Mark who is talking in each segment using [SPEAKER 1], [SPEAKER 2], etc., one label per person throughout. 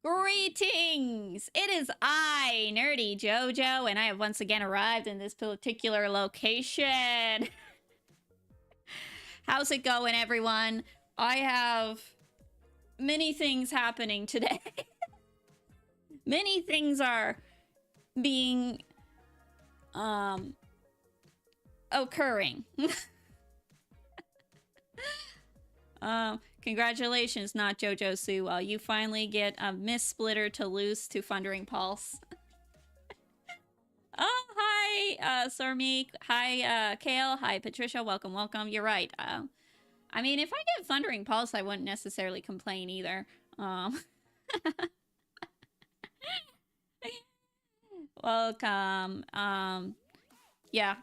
[SPEAKER 1] Greetings! It is I, Nerdyjojo, and I have once again arrived in this particular location. How's it going, everyone? I have many things happening today. Many things are being, occurring. Congratulations, not Jojo Sue. You finally get a Miss Splitter to lose to Thundering Pulse. Oh, hi, Surmeek. Hi, Kale. Hi, Patricia. Welcome, welcome. You're right. I mean, if I get Thundering Pulse, I wouldn't necessarily complain either. Welcome. Yeah.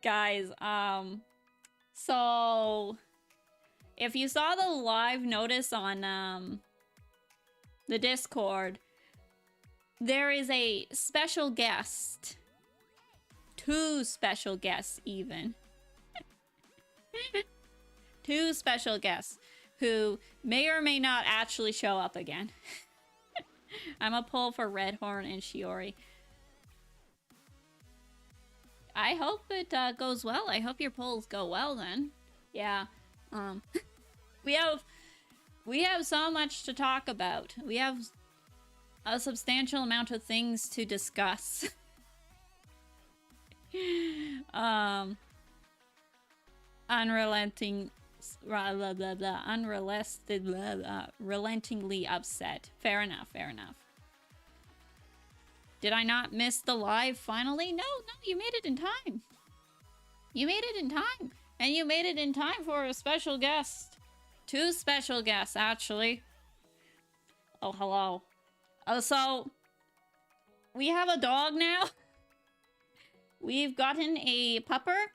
[SPEAKER 1] Guys, so if you saw the live notice on, the Discord, there is a special guest. 2 special guests, even. 2 special guests who may or may not actually show up again. I'm a pull for Redhorn and Shiori. I hope it goes well. I hope your polls go well then. Yeah. We have so much to talk about. We have a substantial amount of things to discuss. Relentingly upset. Fair enough, fair enough. Did I not miss the live finally? No, you made it in time. You made it in time. And you made it in time for a special guest. 2 special guests, actually. Oh, hello. Oh, so we have a dog now. We've gotten a pupper.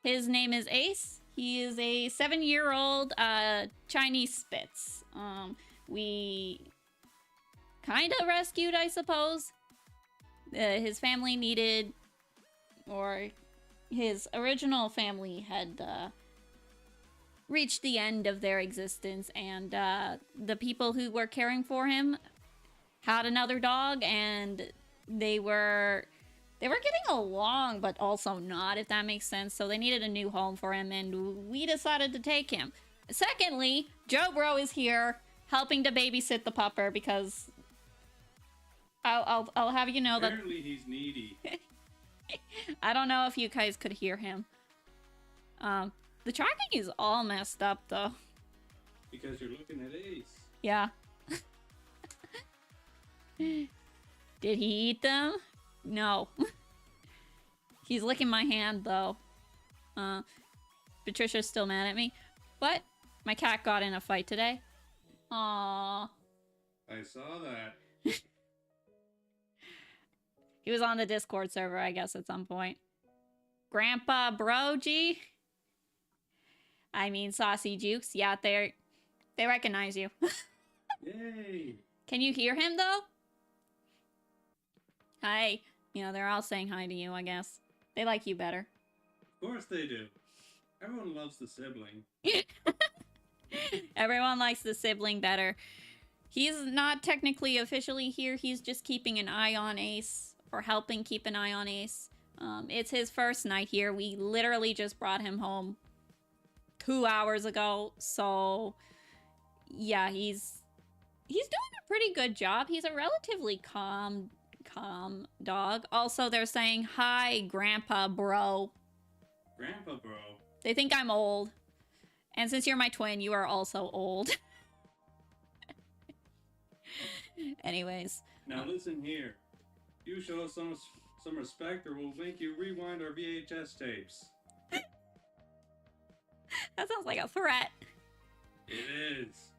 [SPEAKER 1] His name is Ace. He is a 7-year-old Chinese Spitz. We kind of rescued, I suppose. His family needed, or his original family had reached the end of their existence, and the people who were caring for him had another dog, and they were getting along, but also not, if that makes sense. So they needed a new home for him, and we decided to take him. Secondly, Joe Bro is here helping to babysit the pupper because I'll have you know that
[SPEAKER 2] apparently he's needy.
[SPEAKER 1] I don't know if you guys could hear him. The tracking is all messed up though.
[SPEAKER 2] Because you're looking at Ace.
[SPEAKER 1] Yeah. Did he eat them? No. He's licking my hand though. Patricia's still mad at me. What? My cat got in a fight today. Aww.
[SPEAKER 2] I saw that.
[SPEAKER 1] He was on the Discord server, I guess, at some point. Grandpa Brogy? I mean, Saucy Jukes. Yeah, they recognize you.
[SPEAKER 2] Yay!
[SPEAKER 1] Can you hear him, though? Hi. You know, they're all saying hi to you, I guess. They like you better.
[SPEAKER 2] Of course they do. Everyone loves the sibling.
[SPEAKER 1] Everyone likes the sibling better. He's not technically officially here. He's just keeping an eye on Ace. Or helping keep an eye on Ace. It's his first night here. We literally just brought him home 2 hours ago. So, yeah, he's doing a pretty good job. He's a relatively calm dog. Also, they're saying, hi, Grandpa Bro.
[SPEAKER 2] Grandpa Bro.
[SPEAKER 1] They think I'm old. And since you're my twin, you are also old. Anyways.
[SPEAKER 2] Now listen here. You show us some respect or we'll make you rewind our VHS tapes.
[SPEAKER 1] That sounds like a threat.
[SPEAKER 2] It is.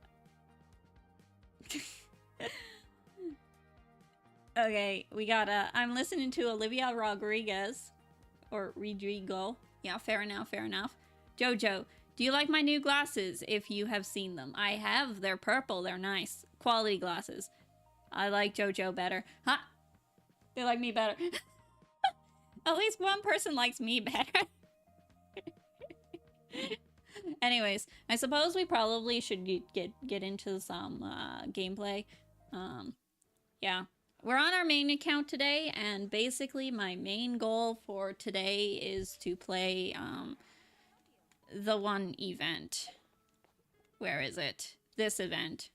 [SPEAKER 1] Okay, we got I'm listening to Olivia Rodriguez. Or Rodrigo. Yeah, fair enough, fair enough. Jojo, do you like my new glasses if you have seen them? I have. They're purple. They're nice. Quality glasses. I like Jojo better. Huh? They like me better. At least one person likes me better. Anyways, I suppose we probably should get into some gameplay. Yeah. We're on our main account today, and basically my main goal for today is to play the one event. Where is it? This event.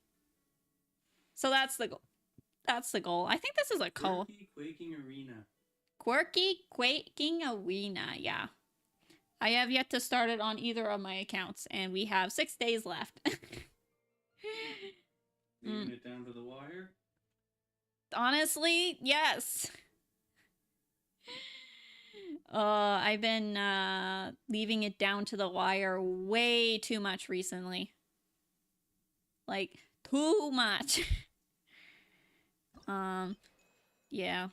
[SPEAKER 1] So that's the goal. That's the goal. I think this is a
[SPEAKER 2] Quirky Quaking Arena.
[SPEAKER 1] Quirky Quaking Arena, yeah. I have yet to start it on either of my accounts, and we have 6 days left.
[SPEAKER 2] Leaving it down to the wire?
[SPEAKER 1] Honestly, yes. I've been leaving it down to the wire way too much recently. Like, too much. Yeah.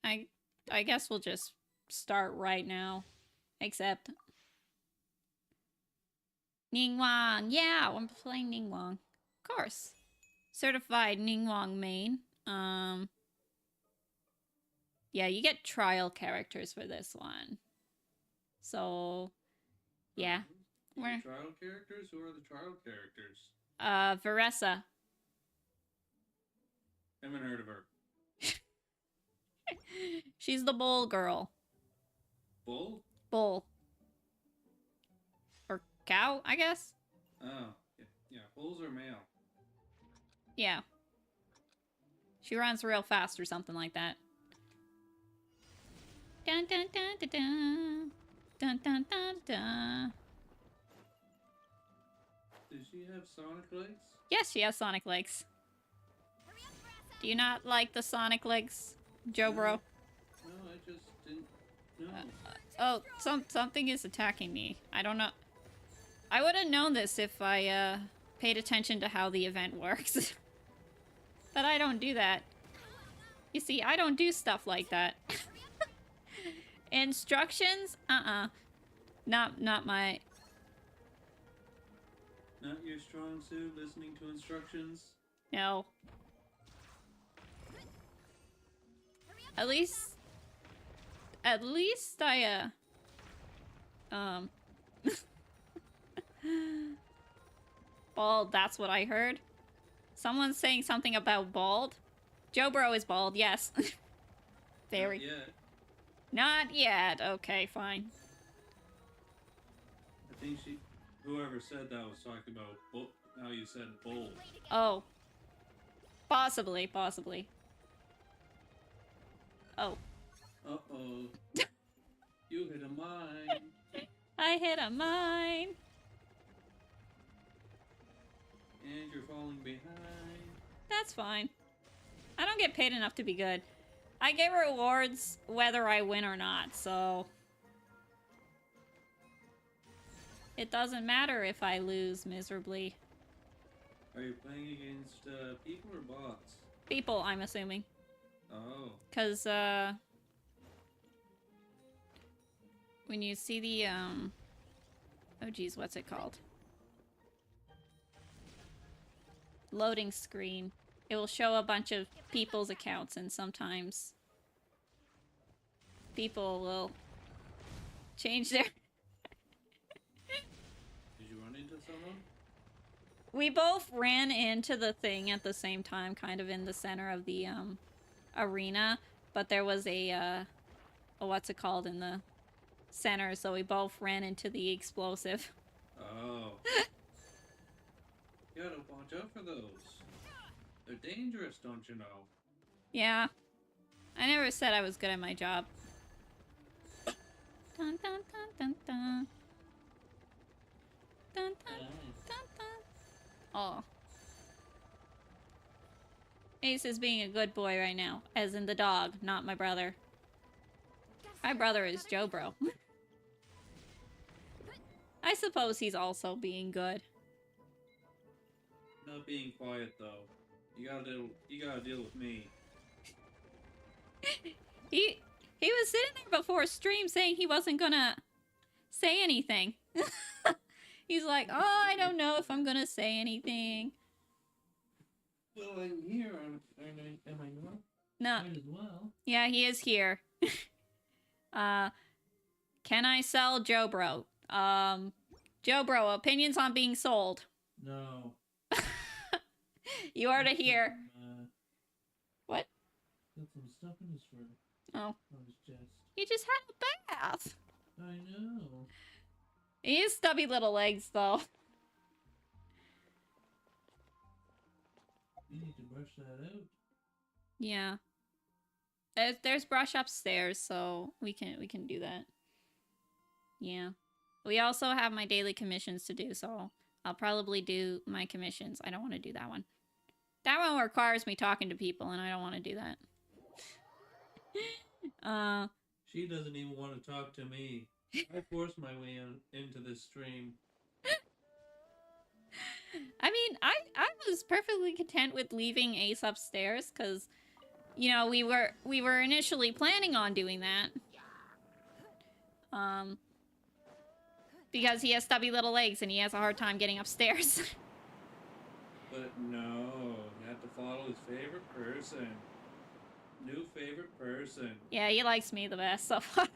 [SPEAKER 1] I guess we'll just start right now. Except Ningguang. Yeah, I'm playing Ningguang. Of course. Certified Ningguang main. Yeah, you get trial characters for this one. So, yeah.
[SPEAKER 2] Trial characters? Who are the trial characters?
[SPEAKER 1] Veressa.
[SPEAKER 2] Haven't heard of her.
[SPEAKER 1] She's the bull girl.
[SPEAKER 2] Bull?
[SPEAKER 1] Bull. Or cow, I guess?
[SPEAKER 2] Oh, yeah. Bulls are male.
[SPEAKER 1] Yeah. She runs real fast or something like that. Dun dun dun dun dun. Dun dun dun dun.
[SPEAKER 2] Does she have sonic legs?
[SPEAKER 1] Yes, she has sonic legs. Do you not like the sonic legs, Joe Bro?
[SPEAKER 2] No, I just didn't know.
[SPEAKER 1] Oh, something is attacking me. I don't know. I would have known this if I paid attention to how the event works. But I don't do that. You see, I don't do stuff like that. Instructions? Not my...
[SPEAKER 2] Not your strong suit, listening to instructions?
[SPEAKER 1] No. At least I, bald, that's what I heard. Someone's saying something about bald. Joe Bro is bald, yes. Very.
[SPEAKER 2] Not yet.
[SPEAKER 1] Not yet. Okay, fine.
[SPEAKER 2] I think whoever said that was talking about how you said bold.
[SPEAKER 1] Oh. Possibly. Oh.
[SPEAKER 2] Uh-oh. You hit a mine.
[SPEAKER 1] I hit a mine.
[SPEAKER 2] And you're falling behind.
[SPEAKER 1] That's fine. I don't get paid enough to be good. I get rewards whether I win or not, so... It doesn't matter if I lose miserably.
[SPEAKER 2] Are you playing against people or bots?
[SPEAKER 1] People, I'm assuming.
[SPEAKER 2] Oh.
[SPEAKER 1] Because, when you see the, oh geez, what's it called? Loading screen. It will show a bunch of people's accounts, and sometimes people will change their...
[SPEAKER 2] Did you run into someone?
[SPEAKER 1] We both ran into the thing at the same time, kind of in the center of the, arena, but there was a what's it called in the center, so we both ran into the explosive.
[SPEAKER 2] Oh. You gotta watch out for those. They're dangerous, don't you know?
[SPEAKER 1] Yeah. I never said I was good at my job. Dun dun dun dun dun. Dun dun dun dun. Oh. Ace is being a good boy right now, as in the dog, not my brother. My brother is Joe Bro. I suppose he's also being good.
[SPEAKER 2] Not being quiet though. You gotta deal with me.
[SPEAKER 1] He was sitting there before stream saying he wasn't gonna say anything. He's like, oh, I don't know if I'm gonna say anything.
[SPEAKER 2] Well, I'm here. Am I not?
[SPEAKER 1] No.
[SPEAKER 2] Might as well.
[SPEAKER 1] Yeah, he is here. Can I sell Joe Bro? Joe Bro, opinions on being sold.
[SPEAKER 3] No.
[SPEAKER 1] You are to hear. What?
[SPEAKER 3] Got some stuff in his fur.
[SPEAKER 1] Oh.
[SPEAKER 3] On his chest.
[SPEAKER 1] He just had a bath.
[SPEAKER 3] I know.
[SPEAKER 1] He has stubby little legs, though.
[SPEAKER 3] You need to brush that out.
[SPEAKER 1] Yeah. There's brush upstairs, so we can do that. Yeah. We also have my daily commissions to do, so I'll probably do my commissions. I don't want to do that one. That one requires me talking to people, and I don't want to do that.
[SPEAKER 3] She doesn't even want to talk to me. I forced my way into this stream.
[SPEAKER 1] I mean, I was perfectly content with leaving Ace upstairs, because, you know, we were initially planning on doing that. Because he has stubby little legs and he has a hard time getting upstairs.
[SPEAKER 2] But no, you have to follow his favorite person. New favorite person.
[SPEAKER 1] Yeah, he likes me the best so far.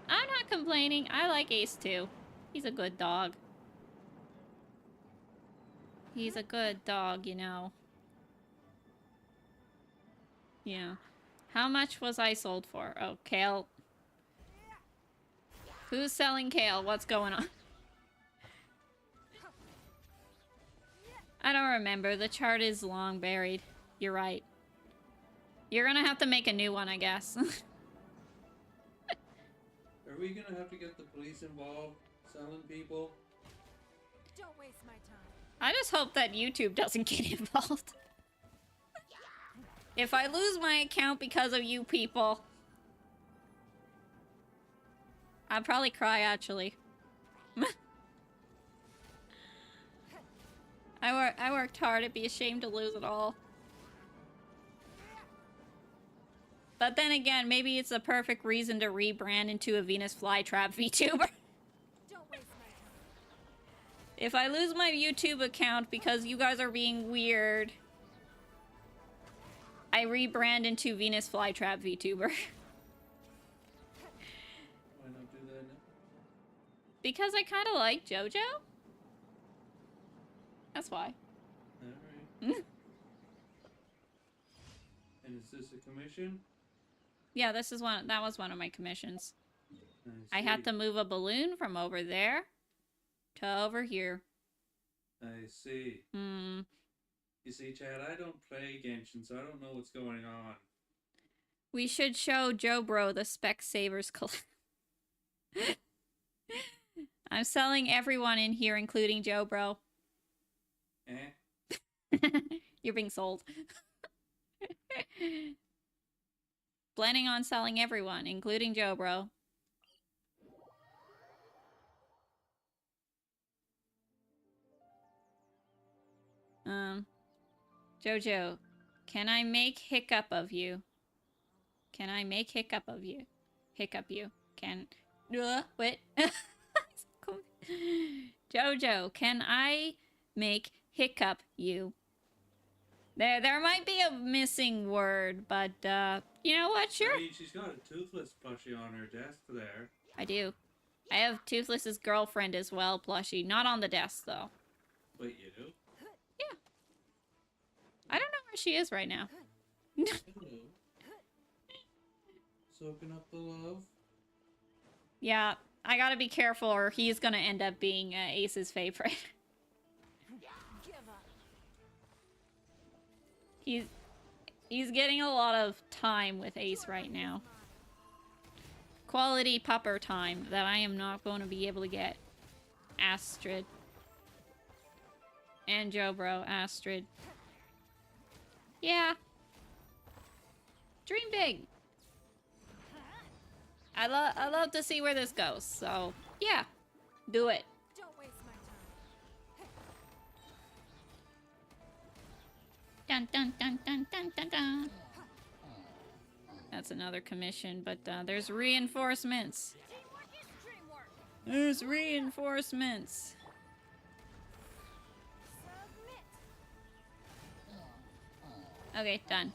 [SPEAKER 1] I'm not complaining. I like Ace too. He's a good dog. He's a good dog, you know. Yeah. How much was I sold for? Oh, Kale. Who's selling Kale? What's going on? I don't remember. The chart is long buried. You're right. You're gonna have to make a new one, I guess.
[SPEAKER 2] Are we gonna have to get the police involved? Selling people?
[SPEAKER 4] Don't waste my time.
[SPEAKER 1] I just hope that YouTube doesn't get involved. If I lose my account because of you people, I'd probably cry, actually. I worked hard. I'd be ashamed to lose it all. But then again, maybe it's a perfect reason to rebrand into a Venus Flytrap VTuber.
[SPEAKER 4] Don't waste my time.
[SPEAKER 1] If I lose my YouTube account because you guys are being weird, I rebrand into Venus Flytrap VTuber.
[SPEAKER 2] Why not do that now?
[SPEAKER 1] Because I kind of like JoJo. That's why.
[SPEAKER 2] Alright. And is this a commission?
[SPEAKER 1] Yeah, this is one. That was one of my commissions. I
[SPEAKER 2] see.
[SPEAKER 1] had to move a balloon from over there to over here.
[SPEAKER 2] I see.
[SPEAKER 1] Hmm.
[SPEAKER 2] You see, Chad, I don't play Genshin, so I don't know what's going on.
[SPEAKER 1] We should show Joe Bro the Specsavers collection. I'm selling everyone in here, including Joe Bro.
[SPEAKER 2] Eh?
[SPEAKER 1] You're being sold. Planning on selling everyone, including Joe Bro. Jojo, can I make hiccup of you? Can I make hiccup of you? Hiccup you. Can... What? Jojo, can I make hiccup you? There might be a missing word, but, you know what? Sure.
[SPEAKER 2] I mean, she's got a Toothless plushie on her desk there.
[SPEAKER 1] I do. I have Toothless's girlfriend as well, plushie. Not on the desk, though.
[SPEAKER 2] But you do?
[SPEAKER 1] Yeah. I don't know where she is right now.
[SPEAKER 3] Hello. Soaking up the love.
[SPEAKER 1] Yeah, I gotta be careful or he's gonna end up being Ace's favorite.
[SPEAKER 4] Give up.
[SPEAKER 1] He's getting a lot of time with Ace right now. Quality pupper time that I am not going to be able to get. Astrid. And Jobro, Astrid. Yeah. Dream big. I love to see where this goes, so yeah. Do it.
[SPEAKER 4] Don't waste my time.
[SPEAKER 1] Dun dun dun dun dun dun dun. That's another commission, but there's reinforcements.
[SPEAKER 4] Teamwork is dreamwork.
[SPEAKER 1] There's reinforcements.
[SPEAKER 4] Submit.
[SPEAKER 1] Okay, done.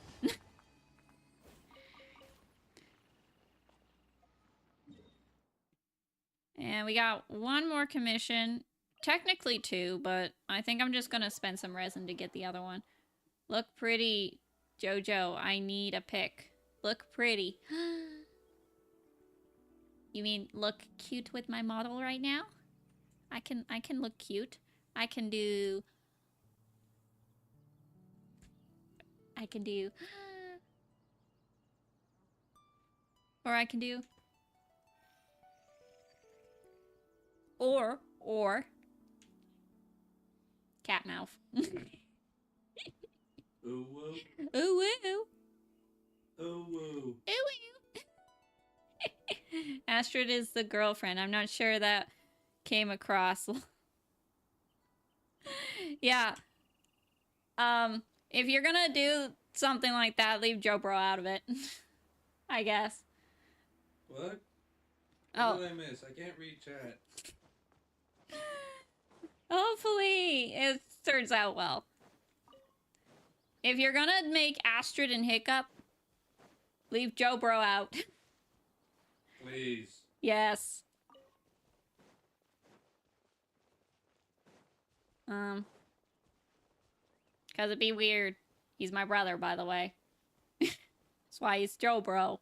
[SPEAKER 1] And we got one more commission. Technically two, but I think I'm just gonna spend some resin to get the other one. Look pretty, Jojo. I need a pick. Look pretty. You mean look cute with my model right now? I can look cute. I can do... Or I can do... Or... Cat mouth.
[SPEAKER 3] Ooh woo.
[SPEAKER 1] Ooh woo.
[SPEAKER 3] Ooh woo.
[SPEAKER 1] Ooh woo. Astrid is the girlfriend. I'm not sure that came across. Yeah. If you're gonna do something like that, leave Joe Bro out of it. I guess.
[SPEAKER 3] What?
[SPEAKER 1] Oh.
[SPEAKER 3] What did I miss? I can't read chat.
[SPEAKER 1] Hopefully it turns out well. If you're gonna make Astrid and Hiccup, leave Joe Bro out.
[SPEAKER 3] Please.
[SPEAKER 1] Yes. Cause it'd be weird. He's my brother, by the way. That's why he's Joe Bro.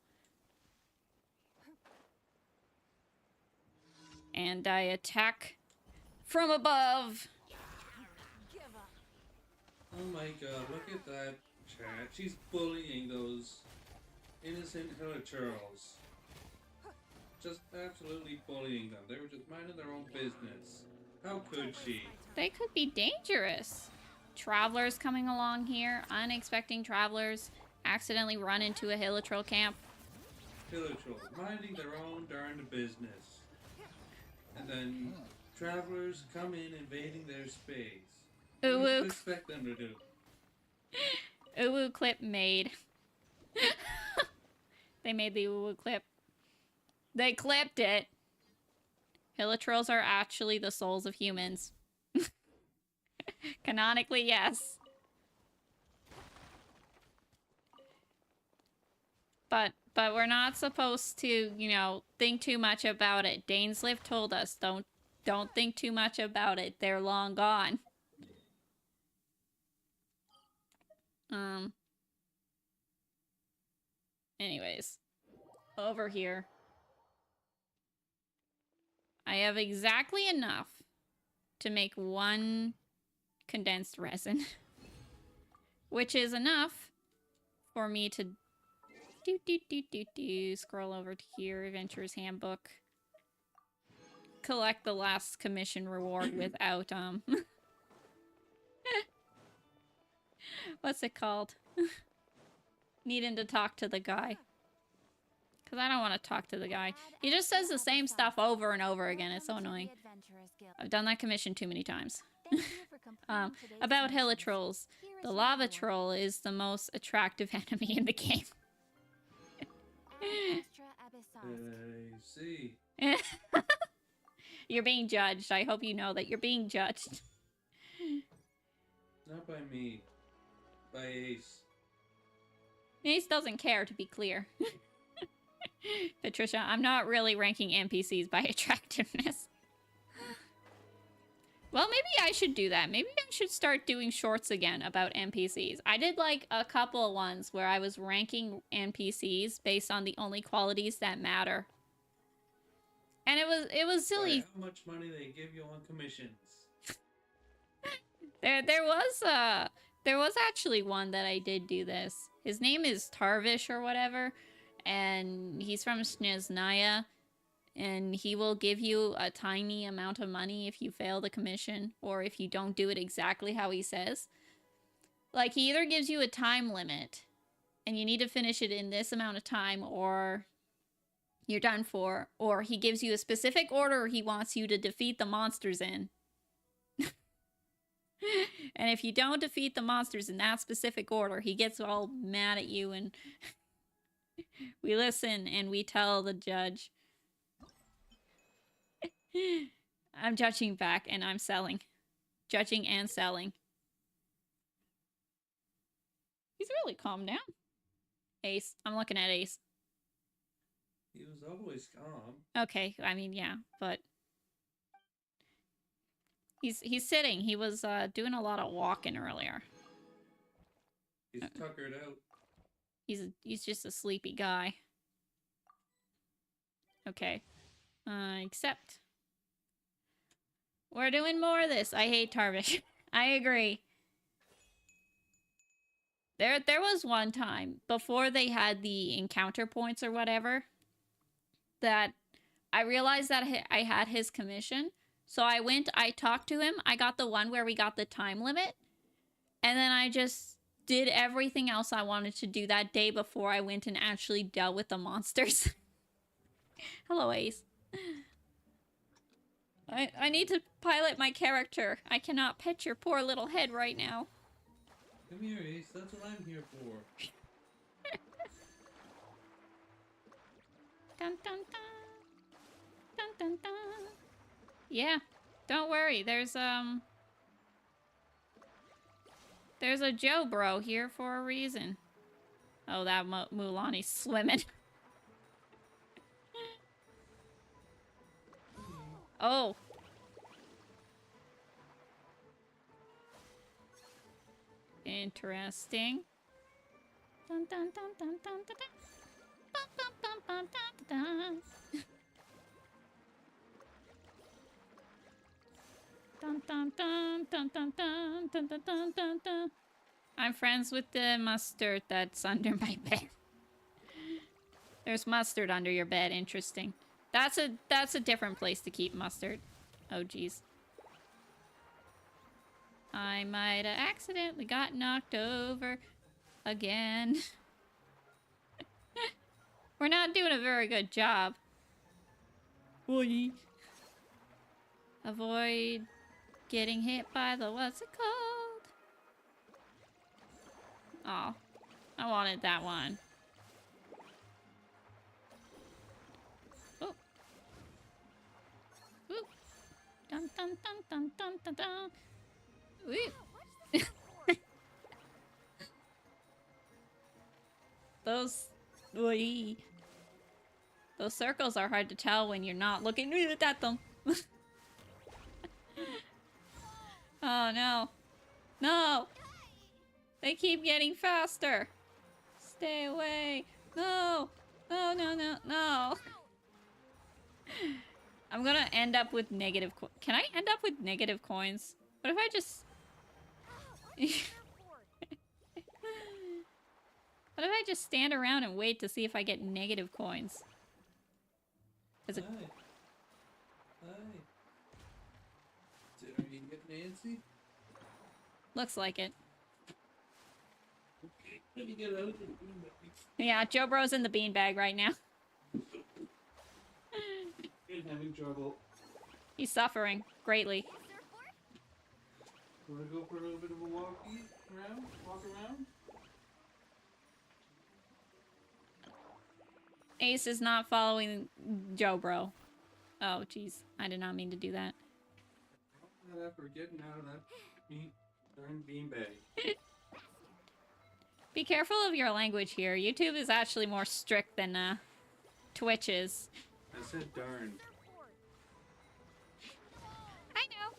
[SPEAKER 1] And I attack from above.
[SPEAKER 4] Give up.
[SPEAKER 3] Oh my god, look at that chat. She's bullying those innocent Hilichurls. Just absolutely bullying them. They were just minding their own business. How could she?
[SPEAKER 1] They could be dangerous. Travelers coming along here, unexpected travelers, accidentally run into a Hilichurl camp.
[SPEAKER 3] Hilichurls minding their own darned business. And then travelers come in invading their space. What do you
[SPEAKER 1] Ooh,
[SPEAKER 3] expect them to do?
[SPEAKER 1] ooh clip made. They made the ooh clip. They clipped it. Hilichurls are actually the souls of humans. Canonically, yes. But we're not supposed to, you know, think too much about it. Dainsliff told us, don't think too much about it. They're long gone. Anyways. Over here. I have exactly enough to make one condensed resin. Which is enough for me to scroll over to here, Adventurer's Handbook. Collect the last commission reward without, what's it called? Needing to talk to the guy. Because I don't want to talk to the guy. He just says the same stuff over and over again. It's so annoying. I've done that commission too many times. About Hilichurls. The lava troll is the most attractive enemy in the game.
[SPEAKER 3] I see.
[SPEAKER 1] You're being judged. I hope you know that you're being judged.
[SPEAKER 3] Not by me. By Ace.
[SPEAKER 1] Ace doesn't care, to be clear. Patricia, I'm not really ranking NPCs by attractiveness. Well, maybe I should do that. Maybe I should start doing shorts again about NPCs. I did like a couple of ones where I was ranking NPCs based on the only qualities that matter. And it was silly.
[SPEAKER 3] By how much money they give you on commissions?
[SPEAKER 1] There was actually one that I did do this. His name is Tarvish or whatever, and he's from Snezhnaya, and he will give you a tiny amount of money if you fail the commission, or if you don't do it exactly how he says. Like, he either gives you a time limit, and you need to finish it in this amount of time, or you're done for, or he gives you a specific order he wants you to defeat the monsters in. And if you don't defeat the monsters in that specific order, he gets all mad at you, and we listen and we tell the judge. I'm judging back and I'm selling. Judging and selling. He's really calmed down. Ace. I'm looking at Ace.
[SPEAKER 3] He was always calm.
[SPEAKER 1] Okay, I mean, yeah, but he's sitting. He was doing a lot of walking earlier.
[SPEAKER 3] He's tuckered out.
[SPEAKER 1] He's just a sleepy guy. Okay. Except we're doing more of this. I hate Tarvish. I agree. There was one time before they had the encounter points or whatever that I realized that I had his commission. So I talked to him. I got the one where we got the time limit. And then I just did everything else I wanted to do that day before I went and actually dealt with the monsters. Hello, Ace. I need to pilot my character. I cannot pet your poor little head right now.
[SPEAKER 3] Come here, Ace. That's what I'm here for.
[SPEAKER 1] Dun dun dun. Dun dun dun. Yeah, don't worry. There's a Joe bro here for a reason. Oh, that Mulani's swimming. Oh. Interesting. Dun dun dun dun dun dun dun. Bum, bum, bum, bum, dun, dun, dun. Dun dun dun dun dun dun dun dun dun dun dun. I'm friends with the mustard that's under my bed. There's mustard under your bed. Interesting. That's a different place to keep mustard. Oh jeez. I might have accidentally got knocked over again. We're not doing a very good job. Oi. Avoid getting hit by the what's it called? Oh, I wanted that one. Oh. Ooh. Dun dun dun dun dun dun dun. Ooh. Those circles are hard to tell when you're not looking at them. Oh no. No! They keep getting faster. Stay away. No! No, no, no, no. I'm gonna end up with negative Can I end up with negative coins? What if I just... What if I just stand around and wait to see if I get negative coins? Is it...
[SPEAKER 3] Hi. Are you get Nancy?
[SPEAKER 1] Looks like it.
[SPEAKER 3] Let me get out of the beanbag.
[SPEAKER 1] Yeah, Joe Bro's in the beanbag right now.
[SPEAKER 3] He's having trouble.
[SPEAKER 1] He's suffering greatly.
[SPEAKER 3] Wanna go for a little bit of a walk around?
[SPEAKER 1] Ace is not following Joe Bro. Oh, jeez. I did not mean to do that.
[SPEAKER 3] All that for getting out of that darn beanbag.
[SPEAKER 1] Be careful of your language here. YouTube is actually more strict than Twitch is.
[SPEAKER 3] I said darn.
[SPEAKER 1] I know.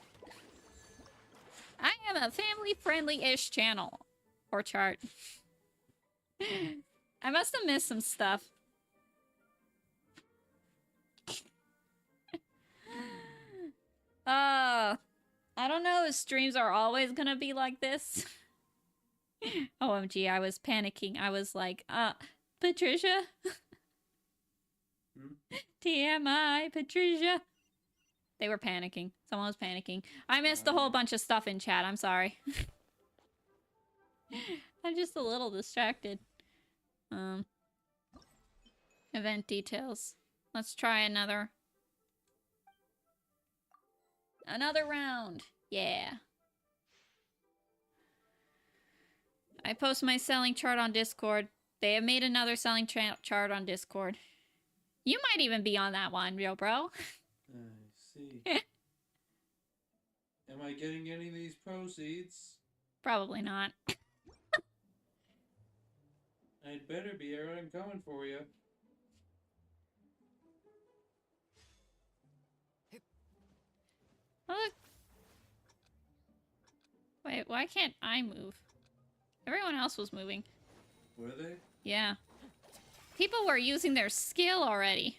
[SPEAKER 1] I am a family-friendly-ish channel. Or chart. I must have missed some stuff. I don't know if streams are always gonna be like this. OMG, I was panicking. I was like, Patricia? TMI, Patricia? They were panicking. Someone was panicking. I missed a whole bunch of stuff in chat. I'm sorry. I'm just a little distracted. Event details. Let's try another round. Yeah. I post my selling chart on Discord. They have made another selling chart on Discord. You might even be on that one, real bro.
[SPEAKER 3] I see. Am I getting any of these proceeds?
[SPEAKER 1] Probably not.
[SPEAKER 3] I'd better be, or I'm coming for you.
[SPEAKER 1] Why can't I move? Everyone else was moving.
[SPEAKER 3] Were they?
[SPEAKER 1] Yeah. People were using their skill already.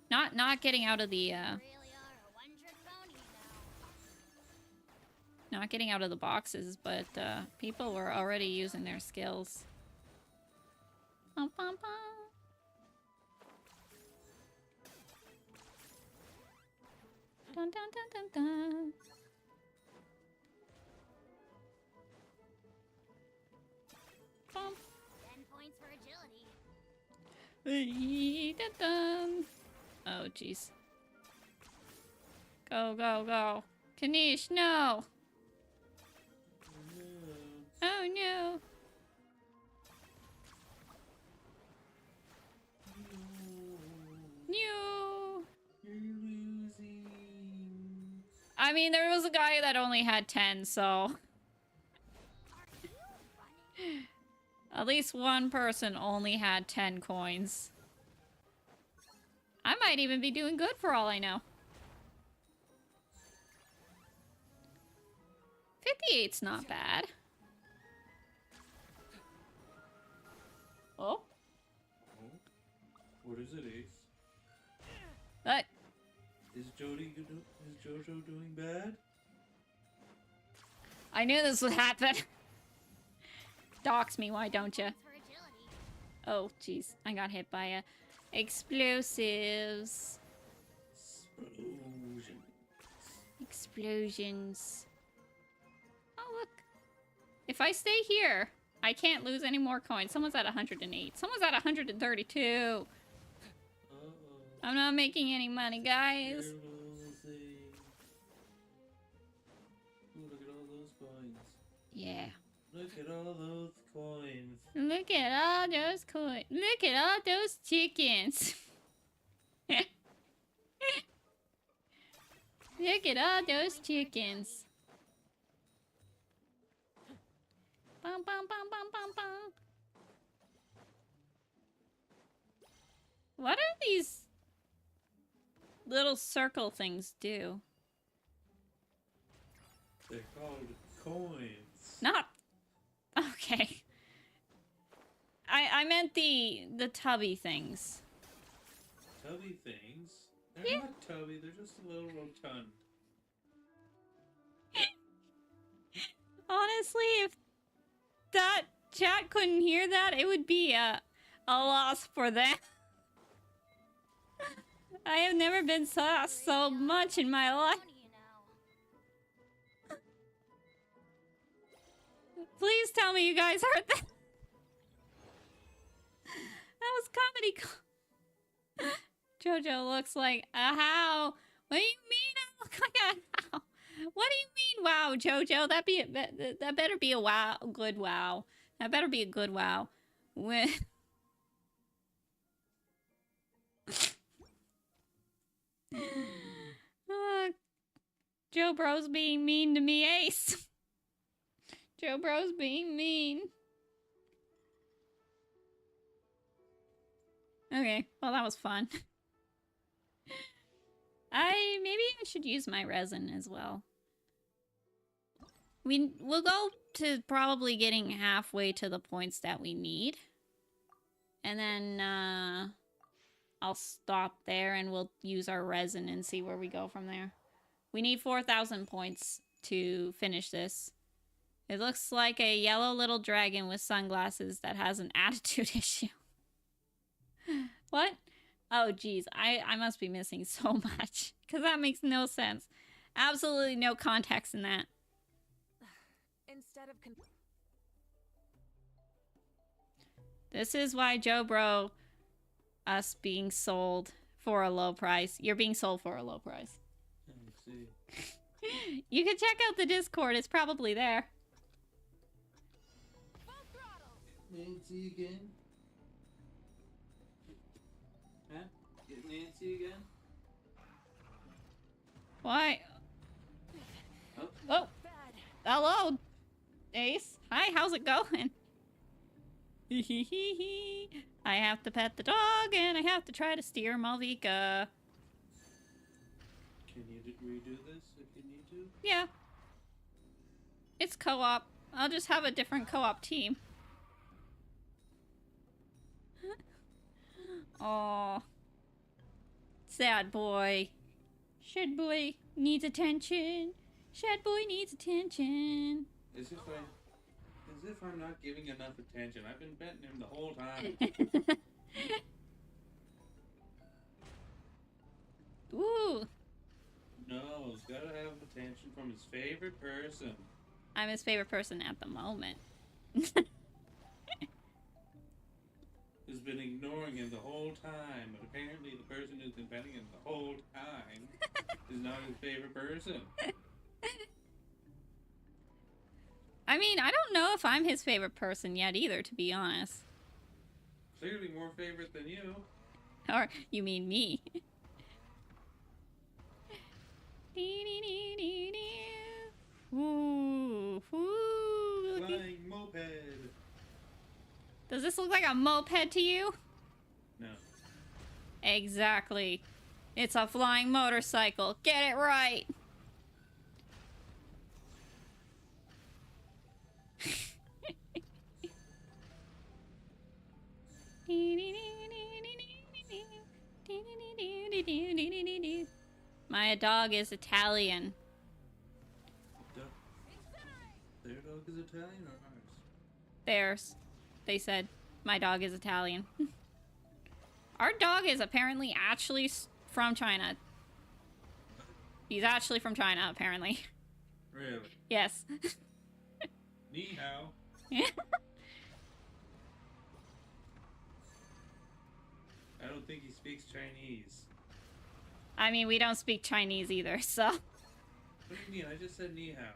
[SPEAKER 1] Not getting out of the
[SPEAKER 4] Really are a one-trick pony now.
[SPEAKER 1] not getting out of the boxes, but people were already using their skills. Bum, bum, bum. Dun, dun, dun, dun, dun. Bum.
[SPEAKER 4] 10 points for agility.
[SPEAKER 1] Dun, dun. Oh, jeez. Go, go, go. Kanish, no! Oh, no. No.
[SPEAKER 3] You're losing.
[SPEAKER 1] I mean, there was a guy that only had 10, so... At least one person only had 10 coins. I might even be doing good for all I know. 58's not bad. Oh?
[SPEAKER 3] Oh? What is it, Ace?
[SPEAKER 1] What?
[SPEAKER 3] Is Jojo doing bad?
[SPEAKER 1] I knew this would happen. Dox me, why don't you?
[SPEAKER 4] For agility.
[SPEAKER 1] Oh, jeez. I got hit by a explosives.
[SPEAKER 3] Explosion.
[SPEAKER 1] Explosions. Oh, look. If I stay here, I can't lose any more coins. Someone's at 108. Someone's at 132.
[SPEAKER 3] Uh-oh.
[SPEAKER 1] I'm not making any money, guys.
[SPEAKER 3] You're losing. Ooh, look at all those coins.
[SPEAKER 1] Yeah.
[SPEAKER 3] Look at all those coins.
[SPEAKER 1] Look at all those coins. Look at all those chickens. Look at all those chickens. Bum, bum, bum, bum, bum, bum. What are these little circle things do?
[SPEAKER 3] They're called coins.
[SPEAKER 1] Not... Okay. I meant the tubby things.
[SPEAKER 3] Tubby things? They're
[SPEAKER 1] Yeah.
[SPEAKER 3] not tubby, they're just a little rotund.
[SPEAKER 1] Honestly, if that chat couldn't hear that, it would be a loss for them. I have never been sauced so much in my life.
[SPEAKER 4] Pony, you know.
[SPEAKER 1] Please tell me you guys heard that. That was comedy. Jojo looks like a how. What do you mean I look like a how? What do you mean, wow, Jojo? That better be a wow, good wow. That better be a good wow. When Joe Bro's being mean to me, Ace. Joe Bro's being mean. Okay, well that was fun. Maybe I should use my resin as well. We'll go to probably getting halfway to the points that we need. And then I'll stop there and we'll use our resin and see where we go from there. We need 4,000 points to finish this. It looks like a yellow little dragon with sunglasses that has an attitude issue. What? Oh, geez. I must be missing so much. Because that makes no sense. Absolutely no context in that.
[SPEAKER 5] Instead of
[SPEAKER 1] This is why Joe Bro, us being sold for a low price. You're being sold for a low price.
[SPEAKER 3] I see.
[SPEAKER 1] You can check out the Discord. It's probably there.
[SPEAKER 3] Nancy again? Huh? Get Nancy again?
[SPEAKER 1] Why?
[SPEAKER 3] Oh.
[SPEAKER 1] Oh. Hello, Ace. Hi, how's it going? I have to pet the dog and I have to try to steer Malvika.
[SPEAKER 3] Can you redo this if you need to?
[SPEAKER 1] Yeah. It's co-op. I'll just have a different co-op team. Oh, sad boy. Shed boy needs attention. Shed boy needs attention.
[SPEAKER 3] As if I'm not giving enough attention. I've been betting him the whole time.
[SPEAKER 1] Ooh,
[SPEAKER 3] No, he's gotta have attention from his favorite person.
[SPEAKER 1] I'm his favorite person at the moment.
[SPEAKER 3] Who's been ignoring him the whole time, but apparently the person who's been betting him the whole time is not his favorite person.
[SPEAKER 1] I mean, I don't know if I'm his favorite person yet either, to be honest.
[SPEAKER 3] Clearly more favorite than you.
[SPEAKER 1] Or, you mean me. Ooh, ooh.
[SPEAKER 3] Flying moped.
[SPEAKER 1] Does this look like a moped to you?
[SPEAKER 3] No.
[SPEAKER 1] Exactly. It's a flying motorcycle. Get it right. My dog is Italian.
[SPEAKER 3] Their dog is Italian or ours?
[SPEAKER 1] Theirs. They said my dog is Italian. Our dog is apparently actually from China. He's actually from China, apparently.
[SPEAKER 3] Really?
[SPEAKER 1] Yes.
[SPEAKER 3] Ni hao. I don't think he speaks Chinese.
[SPEAKER 1] I mean, we don't speak Chinese either, so.
[SPEAKER 3] What do you mean? I just said ni hao.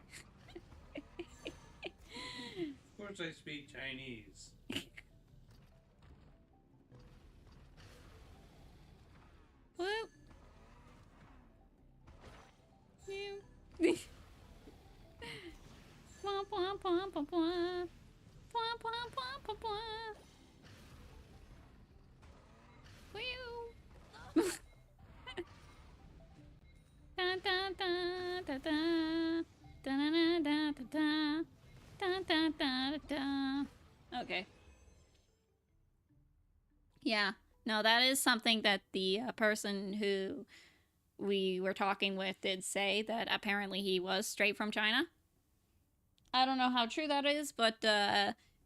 [SPEAKER 3] Of course I speak Chinese.
[SPEAKER 1] Whoop. Womp womp womp womp womp. Womp womp womp womp womp. Whew. Da da da da da. Da da da da da. Da da da da. Okay. Yeah. No, that is something that the person who we were talking with did say, that apparently he was straight from China. I don't know how true that is, but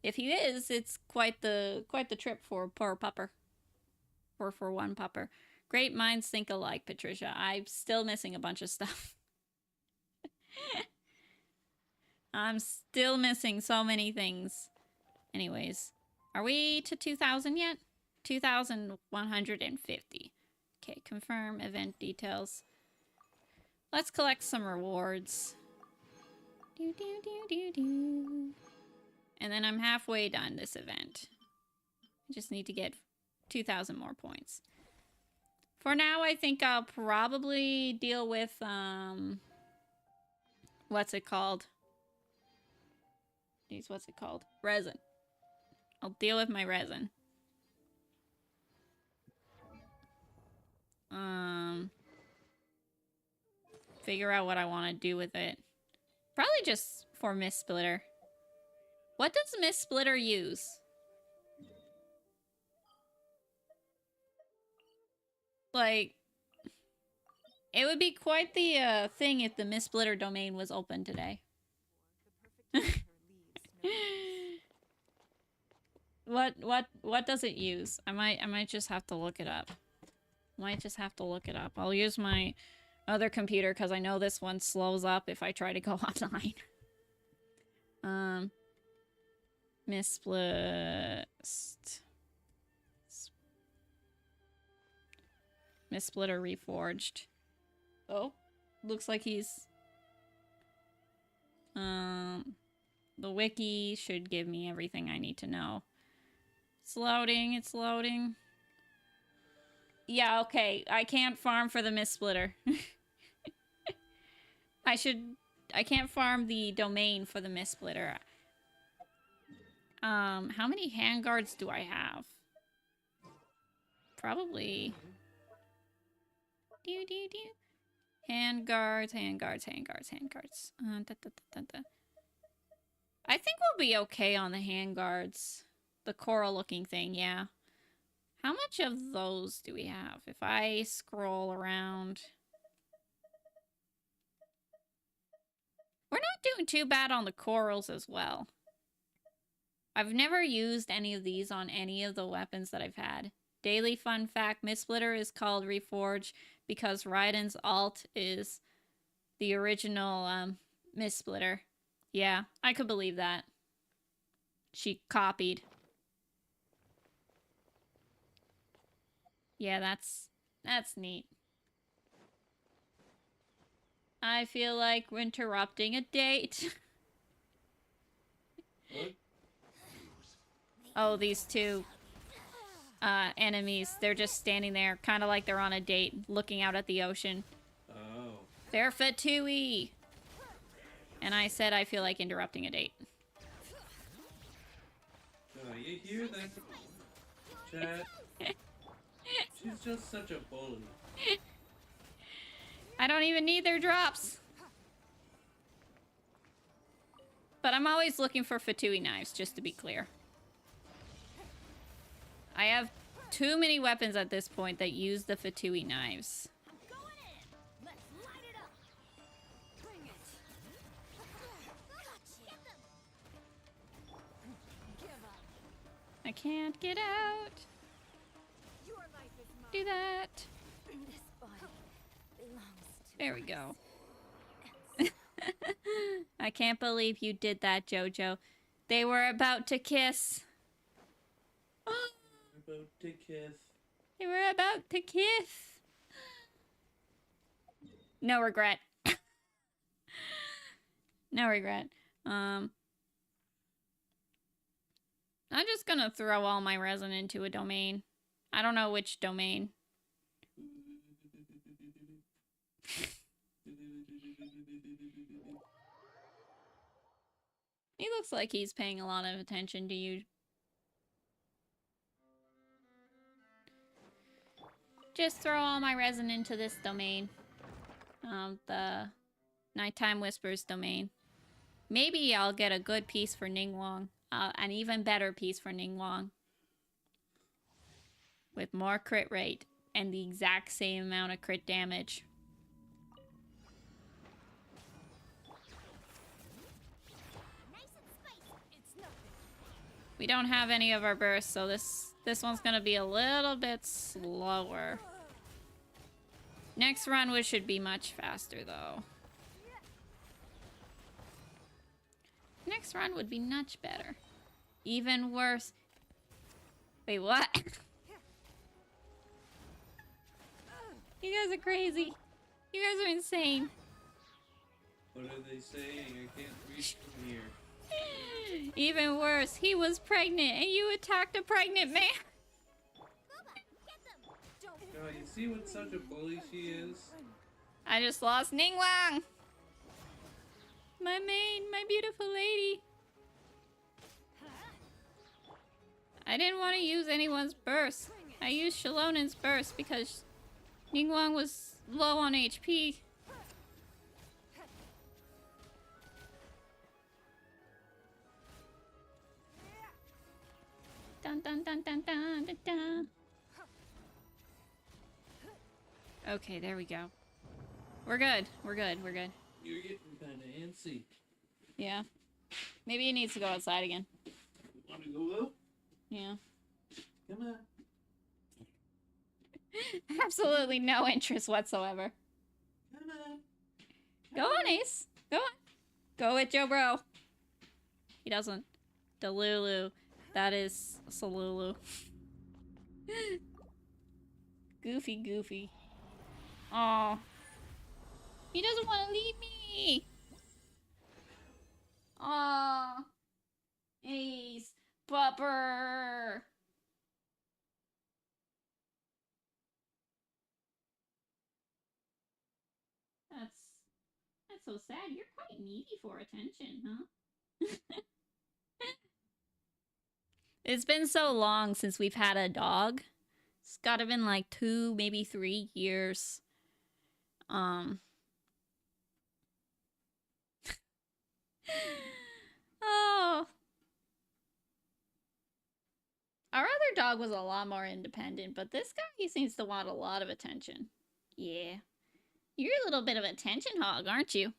[SPEAKER 1] if he is, it's quite the trip for poor pupper. Or for one pupper. Great minds think alike, Patricia. I'm still missing a bunch of stuff. I'm still missing so many things. Anyways, are we to 2,000 yet? 2,150. Okay, confirm event details. Let's collect some rewards. Do, do, do, do, do. And then I'm halfway done this event. I just need to get 2,000 more points. For now, I think I'll probably deal with, what's it called? What's it called? Resin. I'll deal with my resin. Figure out what I want to do with it. Probably just for Mist Splitter. What does Mist Splitter use? Like, it would be quite the thing if the Mist Splitter domain was open today. What does it use? I might just have to look it up. I'll use my other computer because I know this one slows up if I try to go offline. Mist Splitter Reforged. Oh, looks like he's... The wiki should give me everything I need to know. It's loading. Yeah, okay. I can't farm for the Mist Splitter. I can't farm the domain for the Mist Splitter. How many handguards do I have? Probably... Handguards. I think we'll be okay on the handguards. The coral-looking thing, yeah. How much of those do we have? If I scroll around... We're not doing too bad on the corals as well. I've never used any of these on any of the weapons that I've had. Daily fun fact, Mistsplitter is called Reforge because Raiden's alt is the original Mistsplitter. Yeah, I could believe that. She copied. Yeah, that's neat. I feel like we're interrupting a date.
[SPEAKER 2] What?
[SPEAKER 1] Oh, these two enemies. They're just standing there, kind of like they're on a date, looking out at the ocean.
[SPEAKER 2] Oh.
[SPEAKER 1] They're Fatui! And I said I feel like interrupting a date.
[SPEAKER 2] You hear that, chat? She's just such a bully.
[SPEAKER 1] I don't even need their drops. But I'm always looking for Fatui knives, just to be clear. I have too many weapons at this point that use the Fatui knives.
[SPEAKER 4] Going in. Let's light it up. Bring it. Gotcha. Get them. Give up.
[SPEAKER 1] I can't get out.
[SPEAKER 5] Your life is mine.
[SPEAKER 1] Do that.
[SPEAKER 5] This body belongs to
[SPEAKER 1] There we go. I can't believe you did that, Jojo. They were about to kiss.
[SPEAKER 2] About to kiss.
[SPEAKER 1] They were about to kiss. No regret. No regret. I'm just gonna throw all my resin into a domain. I don't know which domain. He looks like he's paying a lot of attention to you. Just throw all my resin into this domain. The Nighttime Whispers domain. Maybe I'll get a good piece for Ningguang. An even better piece for Ningguang. With more crit rate and the exact same amount of crit damage. We don't have any of our bursts, so this one's gonna be a little bit slower. Next run we should be much faster, though. Next run would be much better. Even worse. Wait, what? You guys are crazy. You guys are insane.
[SPEAKER 2] What are they saying? I can't read from here.
[SPEAKER 1] Even worse, he was pregnant and you attacked a pregnant man.
[SPEAKER 2] God, you see what such a bully she is?
[SPEAKER 1] I just lost Ningguang. My main, my beautiful lady. I didn't want to use anyone's burst. I used Shalonen's burst because Ningguang was low on HP. Dun dun dun dun dun dun dun. Okay, there we go. We're good. We're good. We're good.
[SPEAKER 2] You're getting kind of antsy.
[SPEAKER 1] Yeah. Maybe he needs to go outside again.
[SPEAKER 2] You want to go out?
[SPEAKER 1] Yeah.
[SPEAKER 2] Come on.
[SPEAKER 1] Absolutely no interest whatsoever.
[SPEAKER 2] Come on.
[SPEAKER 1] Go on, Ace. Go on. Go with Joe Bro. He doesn't. Delulu. That is Salulu. Goofy, goofy. Aw. He doesn't want to leave me. Aw. Ace. Bupper. That's so sad. You're quite needy for attention, huh? It's been so long since we've had a dog. It's gotta been like 2, maybe 3 years. Oh, dog was a lot more independent, but this guy, he seems to want a lot of attention. Yeah. You're a little bit of a attention hog, aren't you?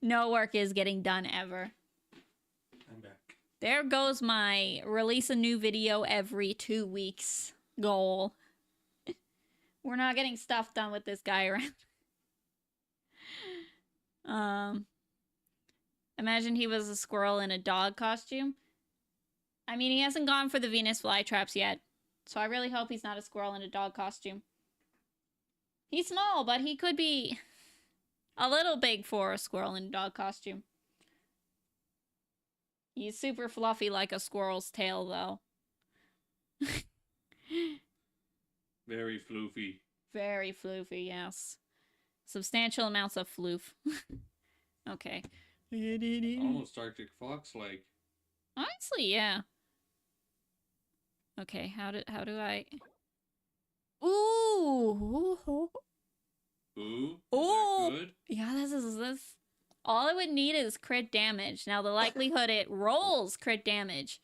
[SPEAKER 1] No work is getting done ever.
[SPEAKER 3] I'm back.
[SPEAKER 1] There goes my release a new video every 2 weeks goal. We're not getting stuff done with this guy around. Imagine he was a squirrel in a dog costume. I mean, he hasn't gone for the Venus flytraps yet, so I really hope he's not a squirrel in a dog costume. He's small, but he could be a little big for a squirrel in a dog costume. He's super fluffy like a squirrel's tail, though.
[SPEAKER 3] Very floofy.
[SPEAKER 1] Very floofy, yes. Substantial amounts of floof. Okay.
[SPEAKER 3] Almost Arctic Fox-like.
[SPEAKER 1] Honestly, yeah. Okay, how do I... Ooh!
[SPEAKER 3] Ooh, is
[SPEAKER 1] Ooh!
[SPEAKER 3] that good?
[SPEAKER 1] Yeah, this is... All it would need is crit damage. Now, the likelihood it rolls crit damage